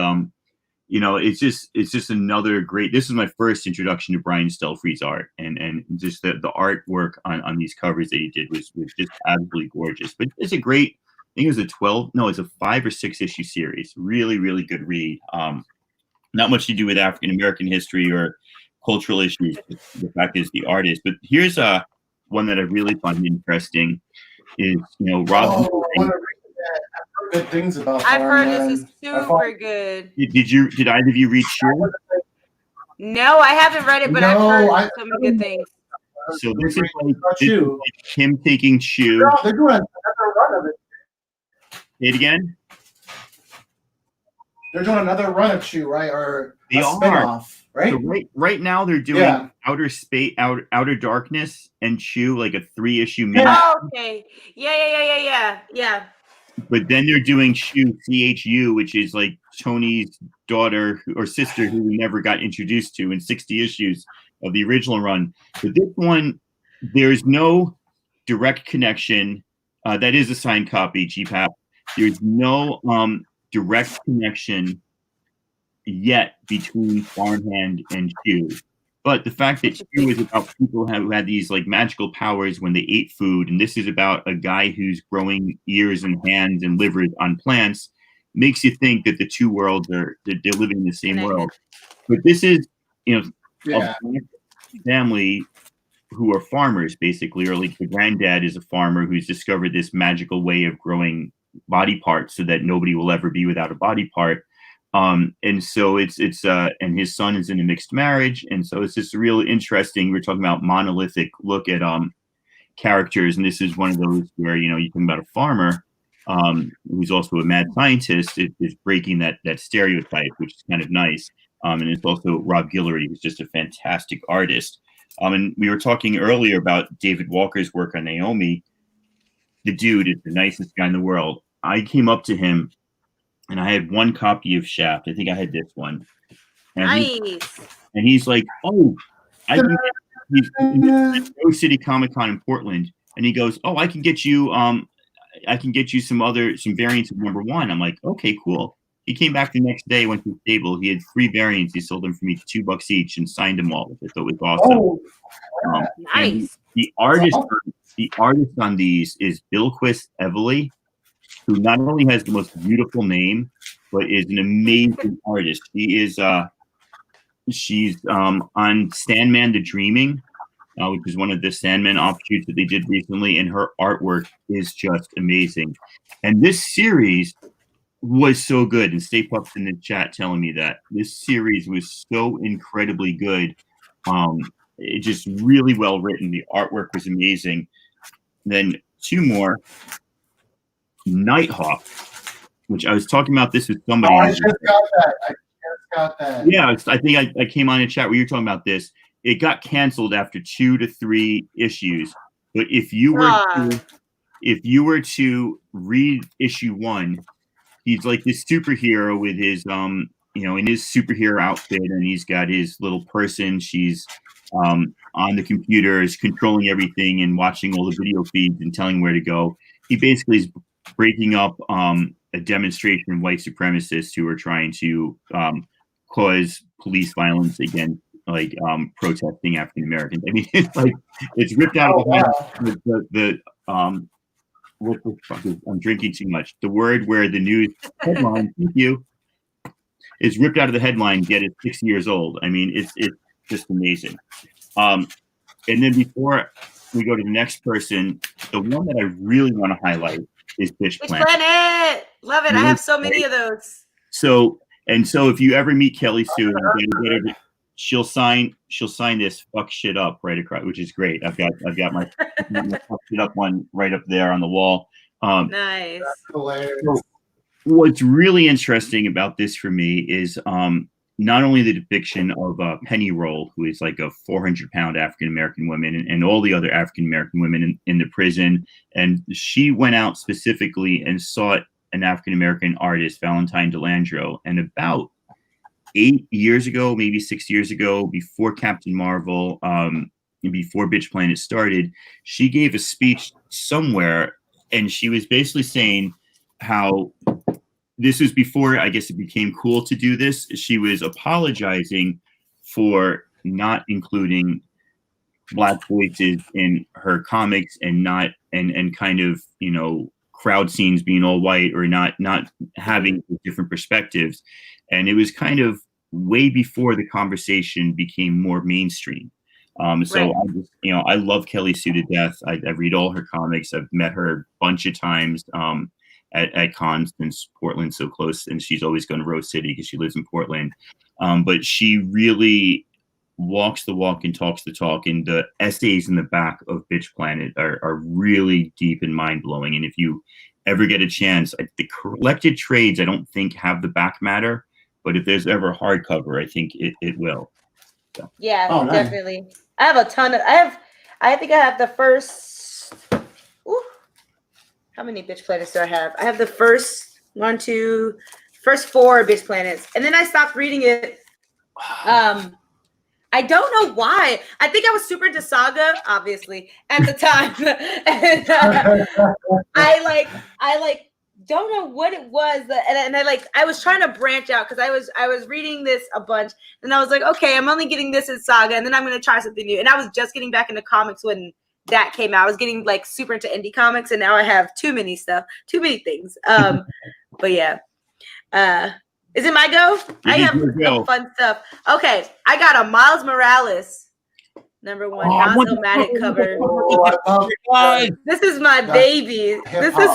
you know, it's just another great. This is my first introduction to Brian Stelfree's art, and just the artwork on these covers that he did was just absolutely gorgeous. But it's a great. I think it was it's a 5 or 6 issue series. Really, really good read. Not much to do with African American history or cultural issues. The fact is the artist. But here's one that I really find interesting. Is, you know, Rob. I've heard good things about. I've heard this is super good. Did either of you read Sure? No, I haven't read it, but I've heard some good things. So this is like him taking Chew. No, they're doing another run of it. Say it again. They're doing another run of Chew, right? Or they a spinoff, right? So right now they're doing Outer Darkness and Chew, like a 3-issue mini. Oh, okay. Yeah. But then they're doing Chew, CHU, which is like Tony's daughter or sister who we never got introduced to in 60 issues of the original run. But this one, there's no direct connection. That is a signed copy, GPAP. There's no direct connection yet between Farmhand and Chew. But the fact that Chew is about people who had these like magical powers when they ate food, and this is about a guy who's growing ears and hands and livers on plants, makes you think that the two worlds they're living in the same world. But this is, you know, a family who are farmers basically, or like the granddad is a farmer who's discovered this magical way of growing body parts so that nobody will ever be without a body part. And so it's and his son is in a mixed marriage, and so it's just really interesting. We're talking about monolithic look at characters, and this is one of those where, you know, you think about a farmer who's also a mad scientist is breaking that stereotype, which is kind of nice. And it's also Rob Guillory, who's just a fantastic artist. And we were talking earlier about David Walker's work on Naomi. the dude is the nicest guy in the world. I came up to him, and I had one copy of Shaft. I think I had this one. And he's like, "Oh, I can." He's in Rose City Comic Con in Portland, and he goes, "Oh, I can get you some variants of number one." I'm like, "Okay, cool." He came back the next day, went to the table. He had 3 variants. He sold them for me for $2 each and signed them all, which I thought was awesome. Oh, Nice. The artist on these is Bilquis Evely, who not only has the most beautiful name, but is an amazing artist. She's on Sandman the Dreaming, which is one of the Sandman offshoots that they did recently, and her artwork is just amazing. And this series was so good, and Stay Puft's in the chat telling me that this series was so incredibly good. It just really well written. The artwork was amazing. Then 2 more. Nighthawk, which I was talking about this with somebody. I just got that. Yeah, I think I came on in chat where you're talking about this. It got canceled after 2 to 3 issues. But if you were to read issue 1, he's like this superhero with his in his superhero outfit, and he's got his little person. She's on the computers controlling everything and watching all the video feeds and telling where to go. He basically is breaking up a demonstration of white supremacists who are trying to cause police violence against protesting African Americans. I mean, it's ripped out of the what the fuck is, I'm drinking too much. The word where the news headline, thank you, is ripped out of the headline, yet it's 6 years old. I mean, it's just amazing. And then before we go to the next person, the one that I really want to highlight is Bitch Planet. Love it. I have so many of those. So if you ever meet Kelly Sue, she'll sign this fuck shit up right across, which is great. I've got my fuck shit up one right up there on the wall. Nice. So what's really interesting about this for me is not only the depiction of Penny Roll, who is like a 400-pound African-American woman, and all the other African-American women in the prison. And she went out specifically and sought an African-American artist, Valentine Delandro. And about 8 years ago, maybe 6 years ago, before Captain Marvel, before Bitch Planet started, she gave a speech somewhere, and she was basically saying how this was before, I guess, it became cool to do this. She was apologizing for not including Black voices in her comics and kind of, crowd scenes being all white or not having different perspectives. And it was kind of way before the conversation became more mainstream. So right. I love Kelly Sue to death. I read all her comics. I've met her a bunch of times at cons, since Portland's so close, and she's always going to Rose City because she lives in Portland. But she really walks the walk and talks the talk, and the essays in the back of Bitch Planet are really deep and mind-blowing. And if you ever get a chance, the collected trades I don't think have the back matter, but if there's ever a hardcover, I think it will. So. Yeah, definitely. Nice. I have a ton of I think I have the first how many Bitch Planets do I have? I have the first 4 Bitch Planets, and then I stopped reading it. I don't know why. I think I was super into Saga, obviously, at the time. And, I don't know what it was. And I was trying to branch out because I was reading this a bunch, and I was like, okay, I'm only getting this in Saga, and then I'm going to try something new. And I was just getting back into comics when that came out. I was getting super into indie comics, and now I have too many things. But yeah. Is it my go? I have some fun stuff. Okay, I got a Miles Morales #1 non-filmatic cover. This is my baby. This is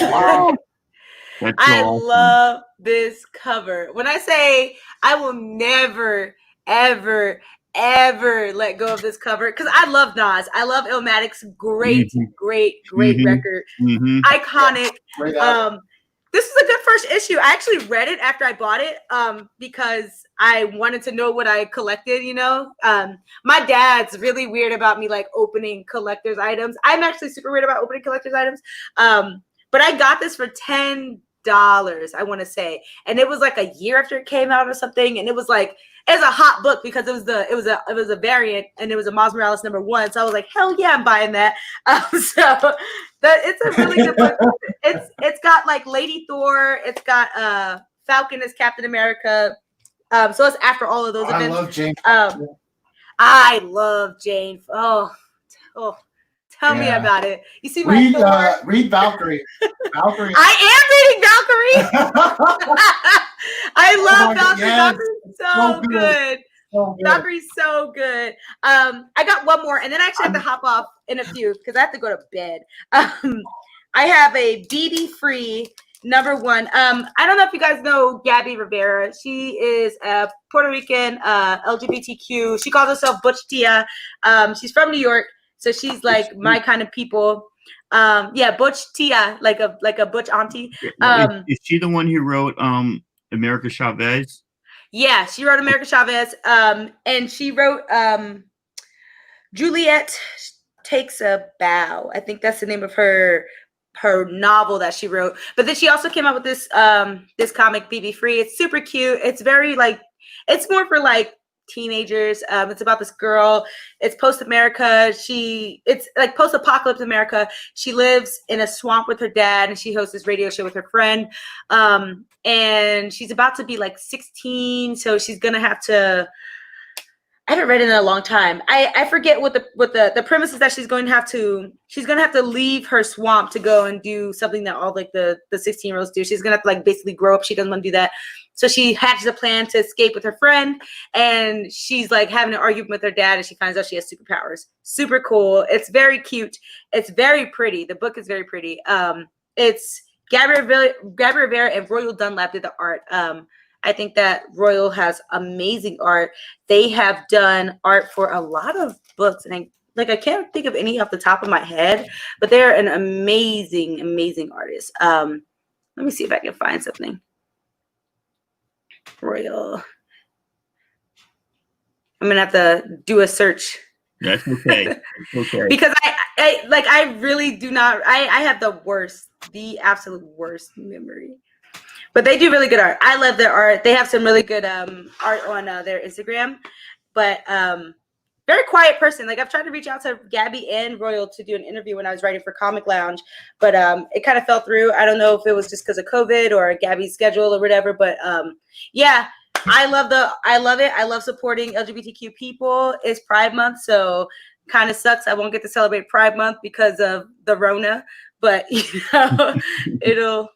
I love this cover. When I say I will never, ever, ever let go of this cover, because I love Nas. I love Illmatic's great record. Iconic. this is a good first issue. I actually read it after I bought it because I wanted to know what I collected, you know. My dad's really weird about me like opening collector's items. I'm actually super weird about opening collector's items. But I got this for $10, I want to say. And it was like a year after it came out or something. And it was like, it's a hot book because it was a variant and it was a Miles Morales #1. So I was like, hell yeah, I'm buying that. It's a really good book. It's got like Lady Thor. It's got Falcon as Captain America. So it's after all of those events. I love Jane. I love Jane. Oh, tell me about it. You see my read Valkyrie. Valkyrie. I am reading Valkyrie. I love Valkyrie. Yes. Valkyrie's so good. Valkyrie's so good. I got one more, and then I actually have to hop off in a few because I have to go to bed. I have a BB Free #1. I don't know if you guys know Gabby Rivera. She is a Puerto Rican LGBTQ. She calls herself Butch Tia. She's from New York, so she's like my kind of people. Butch Tia, like a Butch auntie. Is she the one who wrote America Chavez? Yeah, she wrote America Chavez. And she wrote Juliet Takes a Bow. I think that's the name of her novel that she wrote. But then she also came out with this this comic, BB Free. It's super cute. It's very like, it's more for like teenagers. It's about this girl. It's post-America. It's like post-apocalypse America. She lives in a swamp with her dad, and she hosts this radio show with her friend. And she's about to be like 16, so she's gonna have to. I haven't read it in a long time. I forget what the premise is, that she's gonna have to leave her swamp to go and do something that all like the 16-year-olds do. She's gonna have to like basically grow up. She doesn't want to do that. So she hatches a plan to escape with her friend, and she's like having an argument with her dad, and she finds out she has superpowers. Super cool. It's very cute. It's very pretty. The book is very pretty. It's Gabby Rivera and Royal Dunlap did the art. I think that Royal has amazing art. They have done art for a lot of books, and I can't think of any off the top of my head, but they're an amazing, amazing artist. Let me see if I can find something. Royal. I'm gonna have to do a search. That's okay. That's okay. Because I really do not. I have the absolute worst memory. But they do really good art. I love their art. They have some really good art on their Instagram. But very quiet person. Like, I've tried to reach out to Gabby and Royal to do an interview when I was writing for Comic Lounge, but it kind of fell through. I don't know if it was just because of COVID or Gabby's schedule or whatever. But yeah, I love it. I love supporting LGBTQ people. It's Pride Month, so kind of sucks I won't get to celebrate Pride Month because of the Rona. But you know,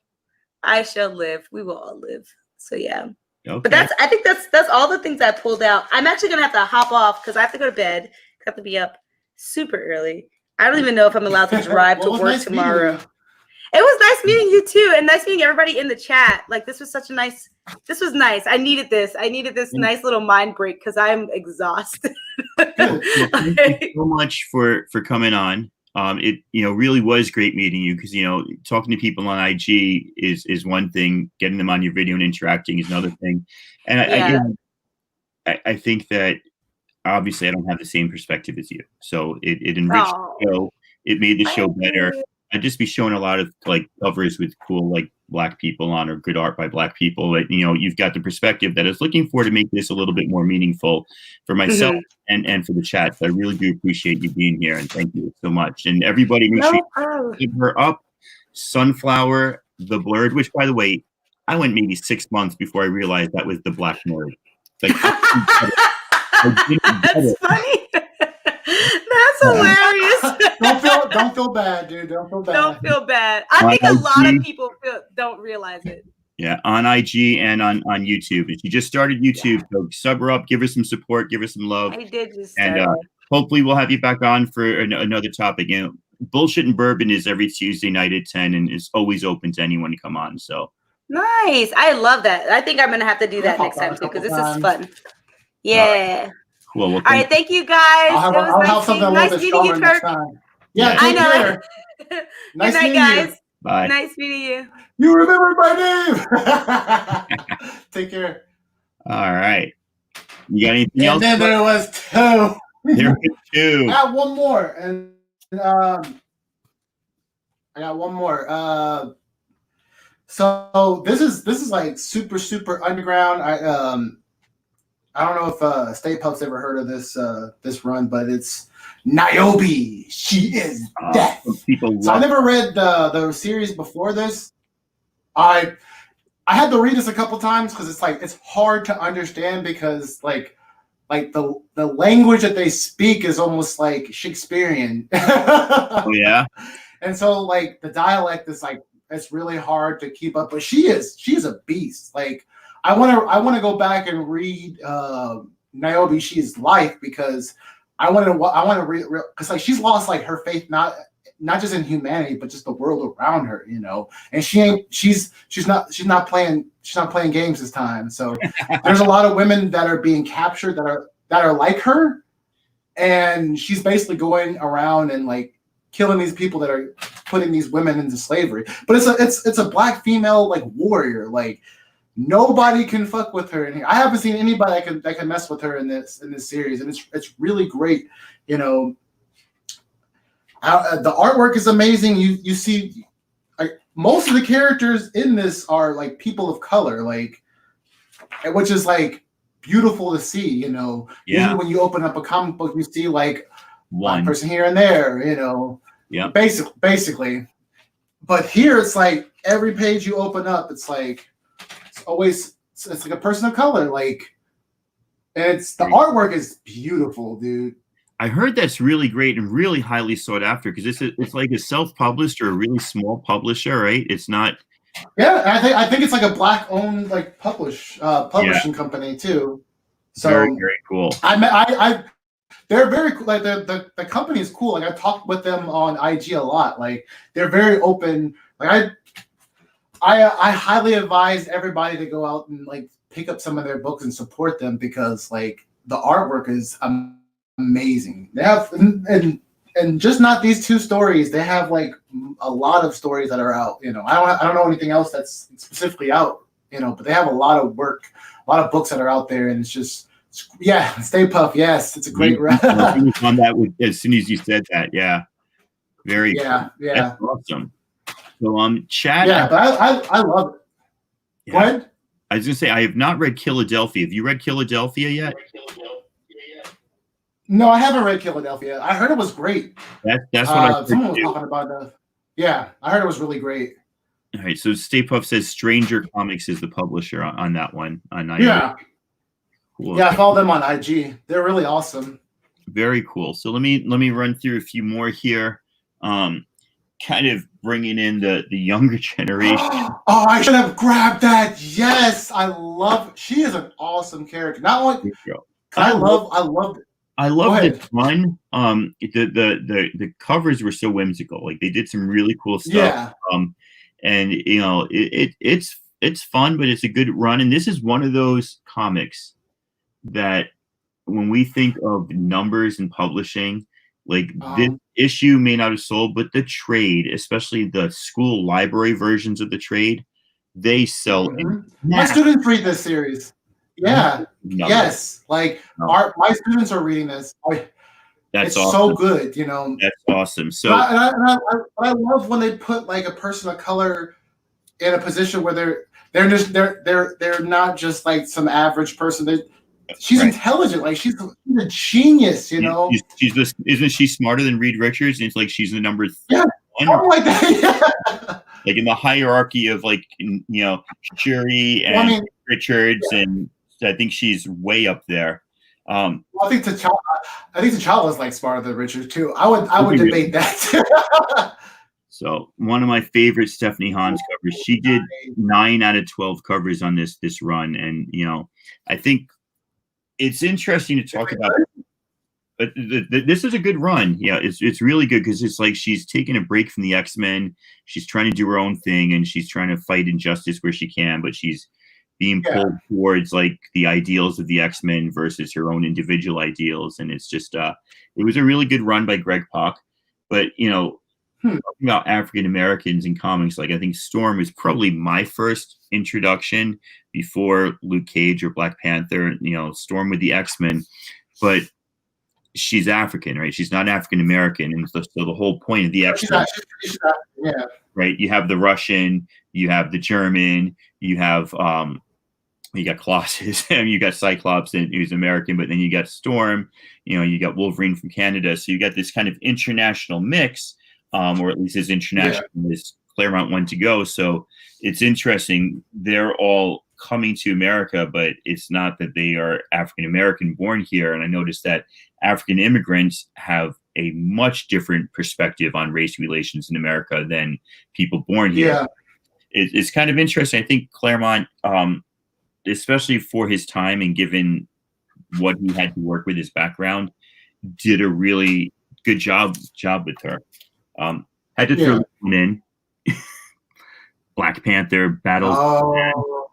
I shall live. We will all live. So yeah. Okay. But I think that's all the things I pulled out. I'm actually gonna have to hop off because I have to go to bed. I have to be up super early. I don't even know if I'm allowed to drive to work tomorrow. It was nice meeting you too, and nice meeting everybody in the chat. Like, this was nice. I needed this. Nice little mind break because I'm exhausted. Thank you so much for coming on. It really was great meeting you, because talking to people on IG is one thing, getting them on your video and interacting is another thing. And I think that obviously I don't have the same perspective as you, so it enriched the show. It made the show better. I'd just be showing a lot of like covers with cool like Black people on, or good art by Black people. But you've got the perspective that I was looking for to make this a little bit more meaningful for myself and for the chat. So I really do appreciate you being here, and thank you so much. And everybody, make sure you give her up. Sunflower the Blurred, which, by the way, I went maybe 6 months before I realized that was the Black Nerd. Like, that's funny. That's hilarious. Don't feel bad, dude. Don't feel bad. Don't feel bad. I think a lot of people don't realize it. Yeah, on IG and on YouTube. And she just started YouTube, so sub her up, give her some support, give her some love. I did just start. And hopefully we'll have you back on for another topic. Bullshit and Bourbon is every Tuesday night at 10 and is always open to anyone to come on. So nice. I love that. I think I'm gonna have to do that next time too, because this is fun. Yeah. Cool. Well, all right, thank you guys. I'll have something a little bit stronger next time. Yeah, I know. Nice Good night, guys. Bye. Nice meeting you. You remembered my name. Take care. All right. You got anything else? And then there was two. There were two. I got one more, and I got one more. So this is like super underground. I don't know if Stay Puft's ever heard of this run, but it's Niobe. She is death. So I never read the series before this. I had to read this a couple times because it's hard to understand because like the language that they speak is almost like Shakespearean. Oh yeah. And so like the dialect is like it's really hard to keep up. But she's a beast. Like I want to go back and read Niobe She's Life because I want to read because like she's lost like her faith not just in humanity but just the world around her, you know. And she's not playing games this time. So there's a lot of women that are being captured that are like her, and she's basically going around and like killing these people that are putting these women into slavery. But it's a black female like warrior. Like nobody can fuck with her. And I haven't seen anybody that can mess with her in this series, and it's really great. You know, the artwork is amazing. You see, like most of the characters in this are like people of color, like which is like beautiful to see. You know, usually when you open up a comic book, you see like one person here and there. You know, basically. But here it's like every page you open up, it's like it's like a person of color, like, and the artwork is beautiful, dude. I heard that's really great and really highly sought after because it's like a self-published or a really small publisher, right? It's not. Yeah, I think it's like a black-owned like publishing company too. So very, very cool. They're very cool. Like the company is cool. Like I talked with them on IG a lot. Like they're very open. Like I highly advise everybody to go out and like pick up some of their books and support them because like the artwork is amazing. They have and just not these two stories. They have like a lot of stories that are out. You know, I don't know anything else that's specifically out. You know, but they have a lot of work, a lot of books that are out there, and it's just. Yeah, Stay Puft. Yes, it's a great run. On that as soon as you said that, yeah, very cool. Yeah, that's awesome. So, Chad. Yeah, but I love it. Yeah. Go ahead. I was gonna say I have not read Philadelphia. Have you read Philadelphia yet? No, I haven't read Philadelphia. I heard it was great. That's what I heard someone was talking about. Yeah, I heard it was really great. All right, so Stay Puft says Stranger Comics is the publisher on that one. Yeah. Cool. Yeah, I follow them on IG. They're really awesome. Very cool. So let me run through a few more here. Kind of bringing in the younger generation. Oh, I should have grabbed that. Yes, I love. She is an awesome character. Not only I love this one. The covers were so whimsical. Like they did some really cool stuff. Yeah. And you know it's fun, but it's a good run. And this is one of those comics that when we think of numbers and publishing, like this issue may not have sold, but the trade, especially the school library versions of the trade, they sell. My students read this series. Yeah. Yes. Like my students are reading this. That's awesome. So good, you know. That's awesome. So I love when they put like a person of color in a position where they're not just like some average person. She's intelligent, like she's a genius, you know. Isn't she smarter than Reed Richards? And it's like she's the number one. Like that. Yeah. Like in the hierarchy of like Shuri and Richards, and I think she's way up there. I think T'Challa is like smarter than Richards too. I would debate that. So one of my favorite Stephanie Hans covers. She did 9 out of 12 covers on this run, and I think. It's interesting to talk about, but this is a good run. Yeah, it's really good because it's like she's taking a break from the X-Men. She's trying to do her own thing, and she's trying to fight injustice where she can, but she's being pulled towards like the ideals of the X-Men versus her own individual ideals. And it's just, it was a really good run by Greg Pak. But, about African Americans in comics, like I think Storm is probably my first introduction before Luke Cage or Black Panther. You know, Storm with the X-Men, but she's African, right? She's not African American, and so the whole point of the X-Men, yeah, right? You have the Russian, you have the German, you have you got Colossus, and you got Cyclops, and who's American, but then you got Storm, you know, you got Wolverine from Canada, so you got this kind of international mix, or at least as international as Claremont wanted to go. So it's interesting. They're all coming to America, but it's not that they are African American born here. And I noticed that African immigrants have a much different perspective on race relations in America than people born here. Yeah. It's kind of interesting. I think Claremont, especially for his time and given what he had to work with, his background, did a really good job with her. Had to throw one in. Black Panther battles. Oh,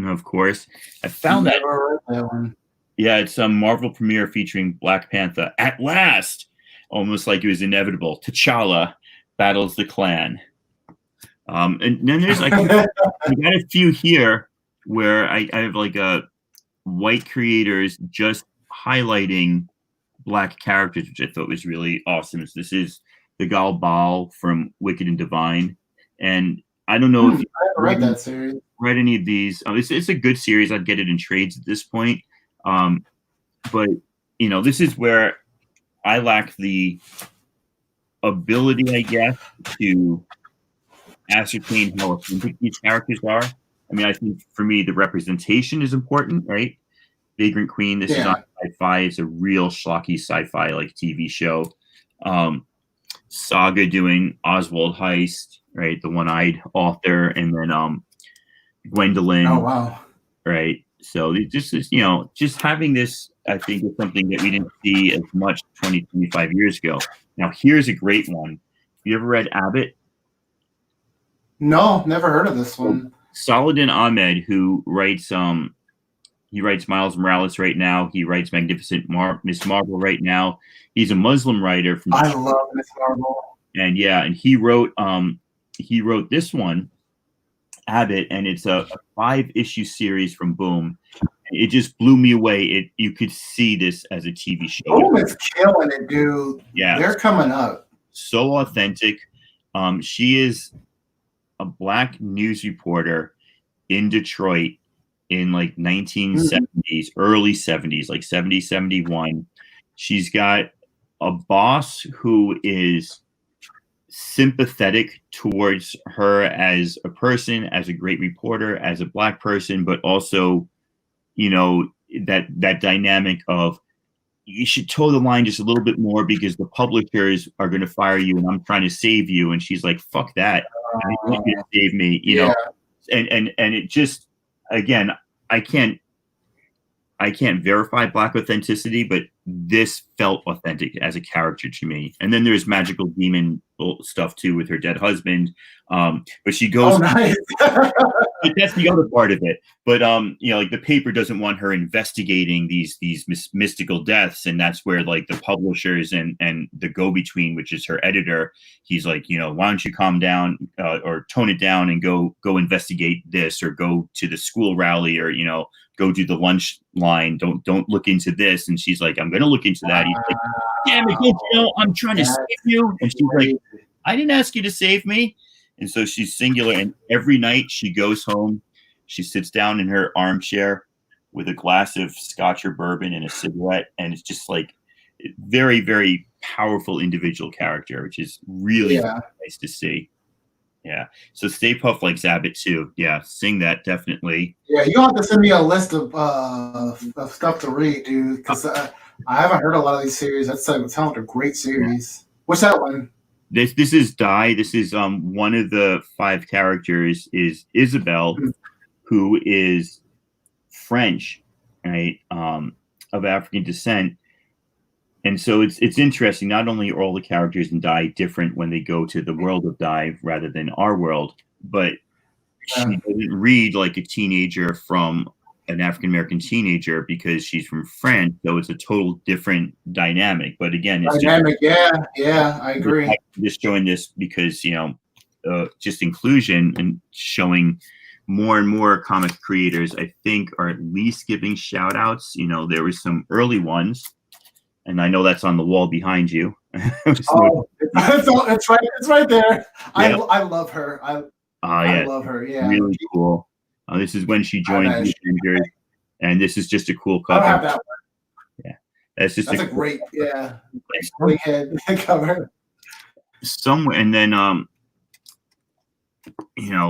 of course. I found that. That one. Yeah, it's a Marvel premiere featuring Black Panther. At last, almost like it was inevitable. T'Challa battles the Klan. And then there's like I got a few here where I have like a white creators just highlighting Black characters, which I thought was really awesome. So this is the Gal Bal from Wicked and Divine, and I don't know if you read that series. Read any of these. It's a good series. I'd get it in trades at this point. But you know, this is where I lack the ability, I guess, to ascertain how authentic these characters are. I mean, I think for me, the representation is important, right? Vagrant Queen. This is on Sci-Fi. It's a real schlocky sci-fi like TV show. Saga doing Oswald Heist, right? The one-eyed author, and then Gwendolyn. Oh wow! Right. So this is, you know, just having this, I think, is something that we didn't see as much 20, 25 years ago. Now, here's a great one. Have you ever read Abbott? No, never heard of this one. Saladin Ahmed, who writes he writes Miles Morales right now. He writes Magnificent Miss Marvel right now. He's a Muslim writer from I love Miss Marvel. And and he wrote this one, Abbott, and it's a 5-issue series from Boom. It just blew me away. You could see this as a TV show. Boom is killing it, dude. Yeah, they're coming up. So authentic. She is a Black news reporter in Detroit in like 1970s, early 70s, like 70, 71. She's got a boss who is sympathetic towards her as a person, as a great reporter, as a Black person, but also, you know, that dynamic of you should toe the line just a little bit more because the publishers are going to fire you and I'm trying to save you. And she's like, fuck that. I want you to save me, you know? And it just, again, I can't verify Black authenticity, but this felt authentic as a character to me. And then there's magical demon stuff too with her dead husband. But she goes, nice. But that's the other part of it. But you know, like the paper doesn't want her investigating these mystical deaths, and that's where like the publishers and the go-between, which is her editor, he's like, you know, why don't you calm down or tone it down and go investigate this, or go to the school rally, or you know, go do the lunch line. Don't look into this. And she's like, I'm going to look into that. He's like, damn it, don't you know I'm trying to save you? And she's like, I didn't ask you to save me. And so she's singular. And every night she goes home, she sits down in her armchair with a glass of scotch or bourbon and a cigarette. And it's just like very, very powerful individual character, which is really nice to see. Yeah. So Stay Puft likes Abbott too. Yeah. Sing that definitely. Yeah. You have to send me a list of stuff to read, dude. Because I haven't heard a lot of these series. That sounds like a great series. What's that one? This is Die. This is one of the 5 characters is Isabel, who is French, right? Of African descent. And so it's interesting. Not only are all the characters in Die different when they go to the world of Die rather than our world, but she doesn't read like a teenager from an African American teenager because she's from France, so it's a total different dynamic. But again, it's dynamic, yeah, I agree. Just showing this because just inclusion and showing more and more comic creators, I think, are at least giving shout outs. There was some early ones, and I know that's on the wall behind you. It's right there. Yeah. I love her. I love her. Yeah, really cool. This is when she joined the Avengers, and this is just a cool cover. I have that one. Yeah, that's a great head cover. Somewhere, and then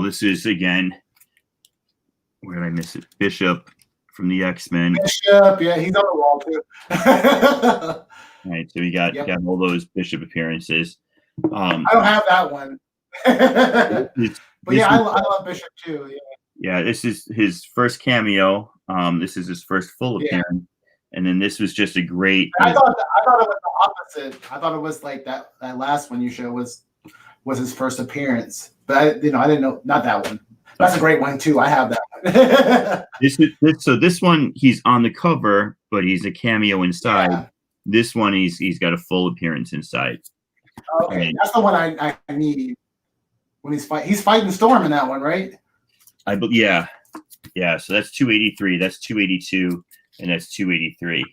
this is again. Where did I miss it? Bishop from the X-Men. Bishop, yeah, he's on the wall too. All right, so we got all those Bishop appearances. I don't have that one. But yeah, I love Bishop too. Yeah, this is his first cameo. This is his first full appearance, and then this was just a great. I thought it was the opposite. I thought it was like that last one you showed was his first appearance, but I didn't know, not that one. That's a great one too. I have that one. This one he's on the cover, but he's a cameo inside. Yeah. This one he's got a full appearance inside. Okay, that's the one I need. When he's fighting Storm in that one, right? Yeah. So that's 283. That's 282, and that's 283.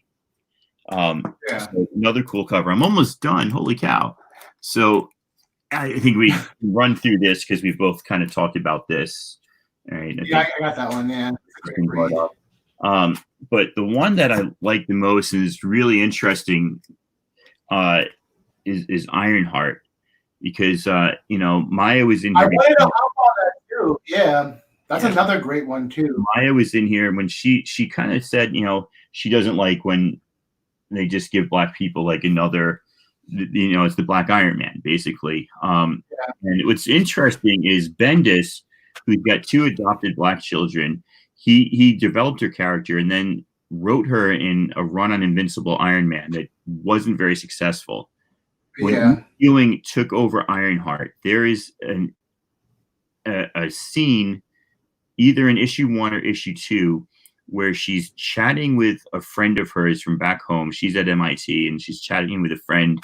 So another cool cover. I'm almost done. Holy cow! So I think we run through this because we've both kind of talked about this. All right. I got that one. Yeah. But the one that I like the most and is really interesting is Ironheart, because Maya was in here. I wanted to hop on that too. Yeah, that's another great one too. Maya was in here when she kind of said, she doesn't like when they just give black people like another. It's the Black Iron Man, basically. And what's interesting is Bendis, who's got 2 adopted black children, he developed her character and then wrote her in a run on Invincible Iron Man that wasn't very successful. When Ewing took over Ironheart, there is a scene, either in issue 1 or issue 2, where she's chatting with a friend of hers from back home. She's at MIT, and she's chatting with a friend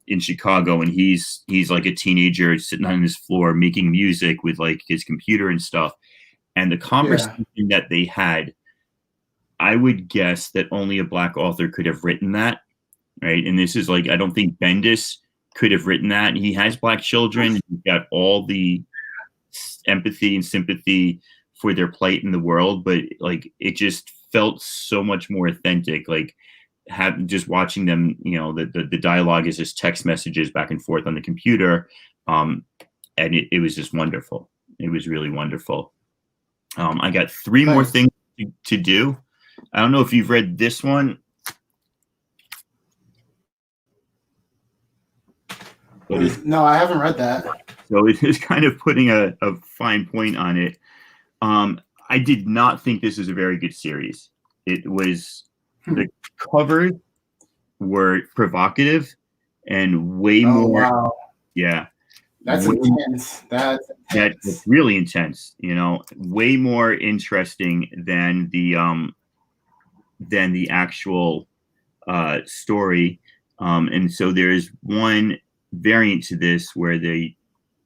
in Chicago, and he's like a teenager sitting on his floor making music with like his computer and stuff. And the conversation that they had, I would guess that only a black author could have written that, right? And this is like, I don't think Bendis could have written that. He has black children. He's got all the empathy and sympathy for their plight in the world, but like it just felt so much more authentic. Like just watching them, the dialogue is just text messages back and forth on the computer, and it was just wonderful. It was really wonderful. I got 3 more things to do. I don't know if you've read this one. No, I haven't read that. So it is kind of putting a fine point on it. I did not think this was a very good series. It was, the covers were provocative and way more. Wow. Yeah. That's intense. That's really intense, way more interesting than the actual story. And so there's one variant to this where they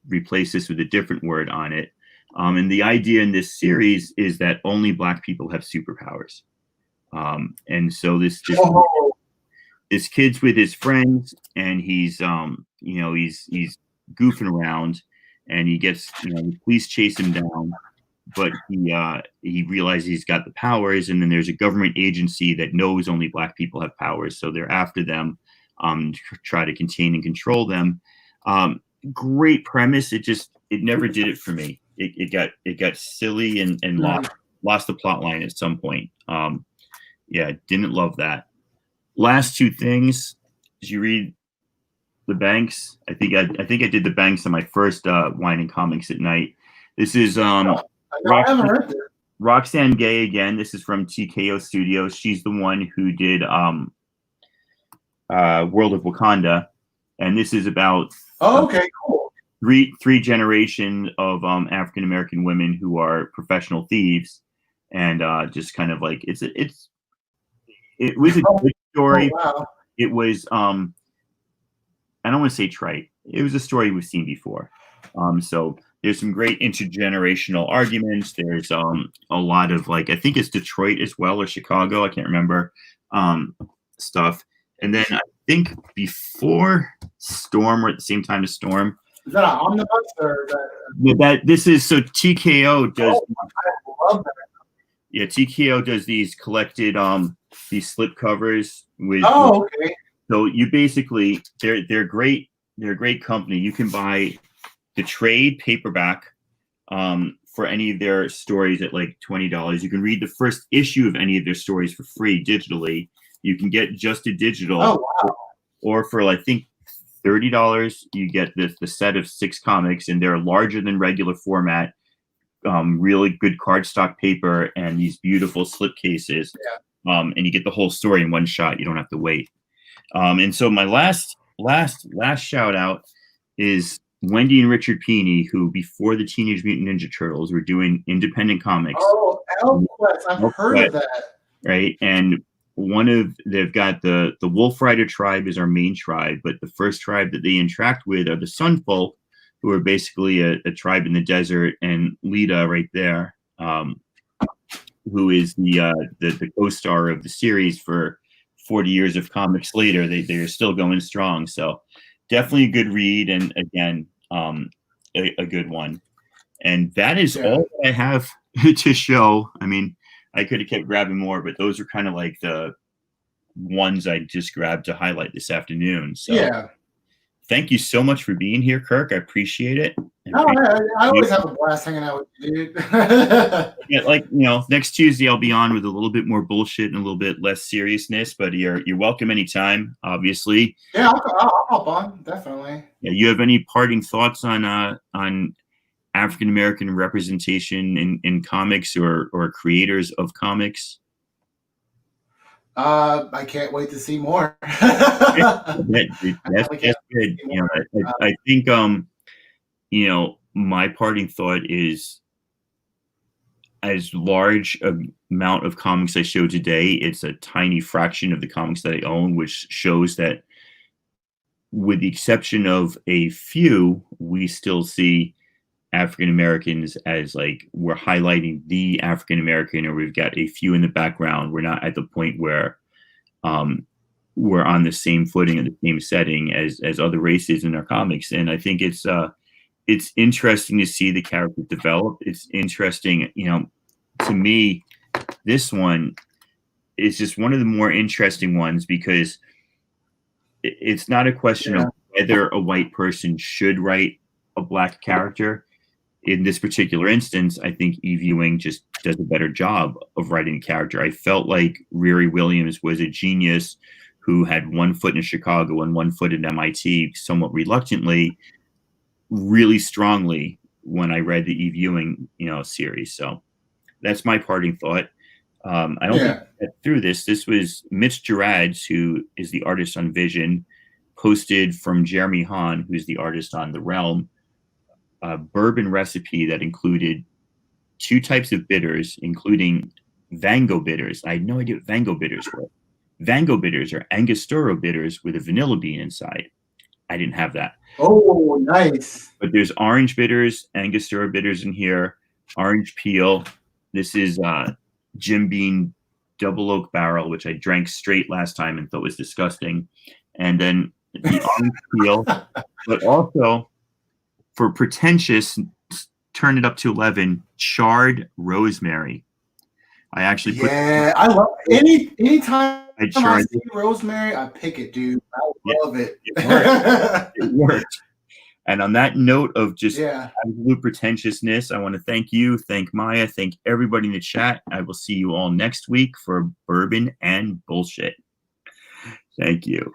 replace this with a different word on it. And the idea in this series is that only black people have superpowers. And so this kid's with his friends, and he's goofing around, and he gets, the police chase him down, but he realizes he's got the powers, and then there's a government agency that knows only black people have powers, so they're after them, to try to contain and control them. Great premise. It never did it for me. It got silly and lost the plot line at some point. Didn't love that. Last 2 things. Did you read The Banks? I think I did The Banks on my first Wine and Comics at Night. This is I haven't heard this. Roxane Gay again. This is from TKO Studios. She's the one who did World of Wakanda, and this is about okay, cool. Three generations of African American women who are professional thieves, and just kind of like it was a good story. Oh, wow. It was I don't want to say trite. It was a story we've seen before. So there's some great intergenerational arguments. There's a lot of like, I think it's Detroit as well, or Chicago, I can't remember, stuff. And then I think before Storm, or at the same time as Storm. Is that an omnibus or this is so TKO does. I love that. Yeah, TKO does these collected these slip covers with. Oh, okay. So you basically they're great. They're a great company. You can buy the trade paperback for any of their stories at like $20. You can read the first issue of any of their stories for free digitally. You can get just a digital. Oh, wow. Or for I think $30, you get the set of 6 comics, and they're larger than regular format. Really good cardstock paper and these beautiful slip cases. Yeah. And you get the whole story in one shot. You don't have to wait. And so my last shout out is Wendy and Richard Pini, who before the Teenage Mutant Ninja Turtles were doing independent comics. Oh, ElfQuest. I've heard of that. Right. And they've got the Wolf Rider tribe is our main tribe, but the first tribe that they interact with are the Sunfolk, who are basically a tribe in the desert, and Lita right there, who is the co-star of the series for 40 years of comics later. They're still going strong. So definitely a good read, and again, a good one. And that is all that I have to show. I mean, I could have kept grabbing more, but those are kind of like the ones I just grabbed to highlight this afternoon. So yeah. Thank you so much for being here, Kirk. I appreciate it. I always have a blast hanging out with you, dude. Yeah, next Tuesday I'll be on with a little bit more bullshit and a little bit less seriousness, but you're welcome anytime, obviously. Yeah, I'll hop on, definitely. Yeah, you have any parting thoughts on African American representation in comics or creators of comics? I can't wait to see more. That's good. I think my parting thought is, as large amount of comics I show today, it's a tiny fraction of the comics that I own, which shows that with the exception of a few, we still see African Americans as like we're highlighting the African American, or we've got a few in the background. We're not at the point where we're on the same footing in the same setting as other races in our comics. And I think it's interesting to see the characters develop. It's interesting, to me, this one is just one of the more interesting ones because it's not a question of whether a white person should write a black character. In this particular instance, I think Eve Ewing just does a better job of writing a character. I felt like Riri Williams was a genius who had one foot in Chicago and one foot at MIT, somewhat reluctantly, really strongly when I read the Eve Ewing, series. So that's my parting thought. I don't think I got through this. This was Mitch Gerads, who is the artist on Vision, posted from Jeremy Hahn, who's the artist on The Realm, a bourbon recipe that included 2 types of bitters, including Vango bitters. I had no idea what Vango bitters were. Vango bitters are Angostura bitters with a vanilla bean inside. I didn't have that. Oh, nice. But there's orange bitters, Angostura bitters in here, orange peel. This is Jim Beam Double Oak Barrel, which I drank straight last time and thought was disgusting. And then the orange peel, but also for pretentious, turn it up to 11, charred rosemary. I actually I love anytime I see it. rosemary, I pick it, dude. I love it. It worked. And on that note of just absolute pretentiousness, I want to thank you, thank Maya, thank everybody in the chat. I will see you all next week for Bourbon and Bullshit. Thank you.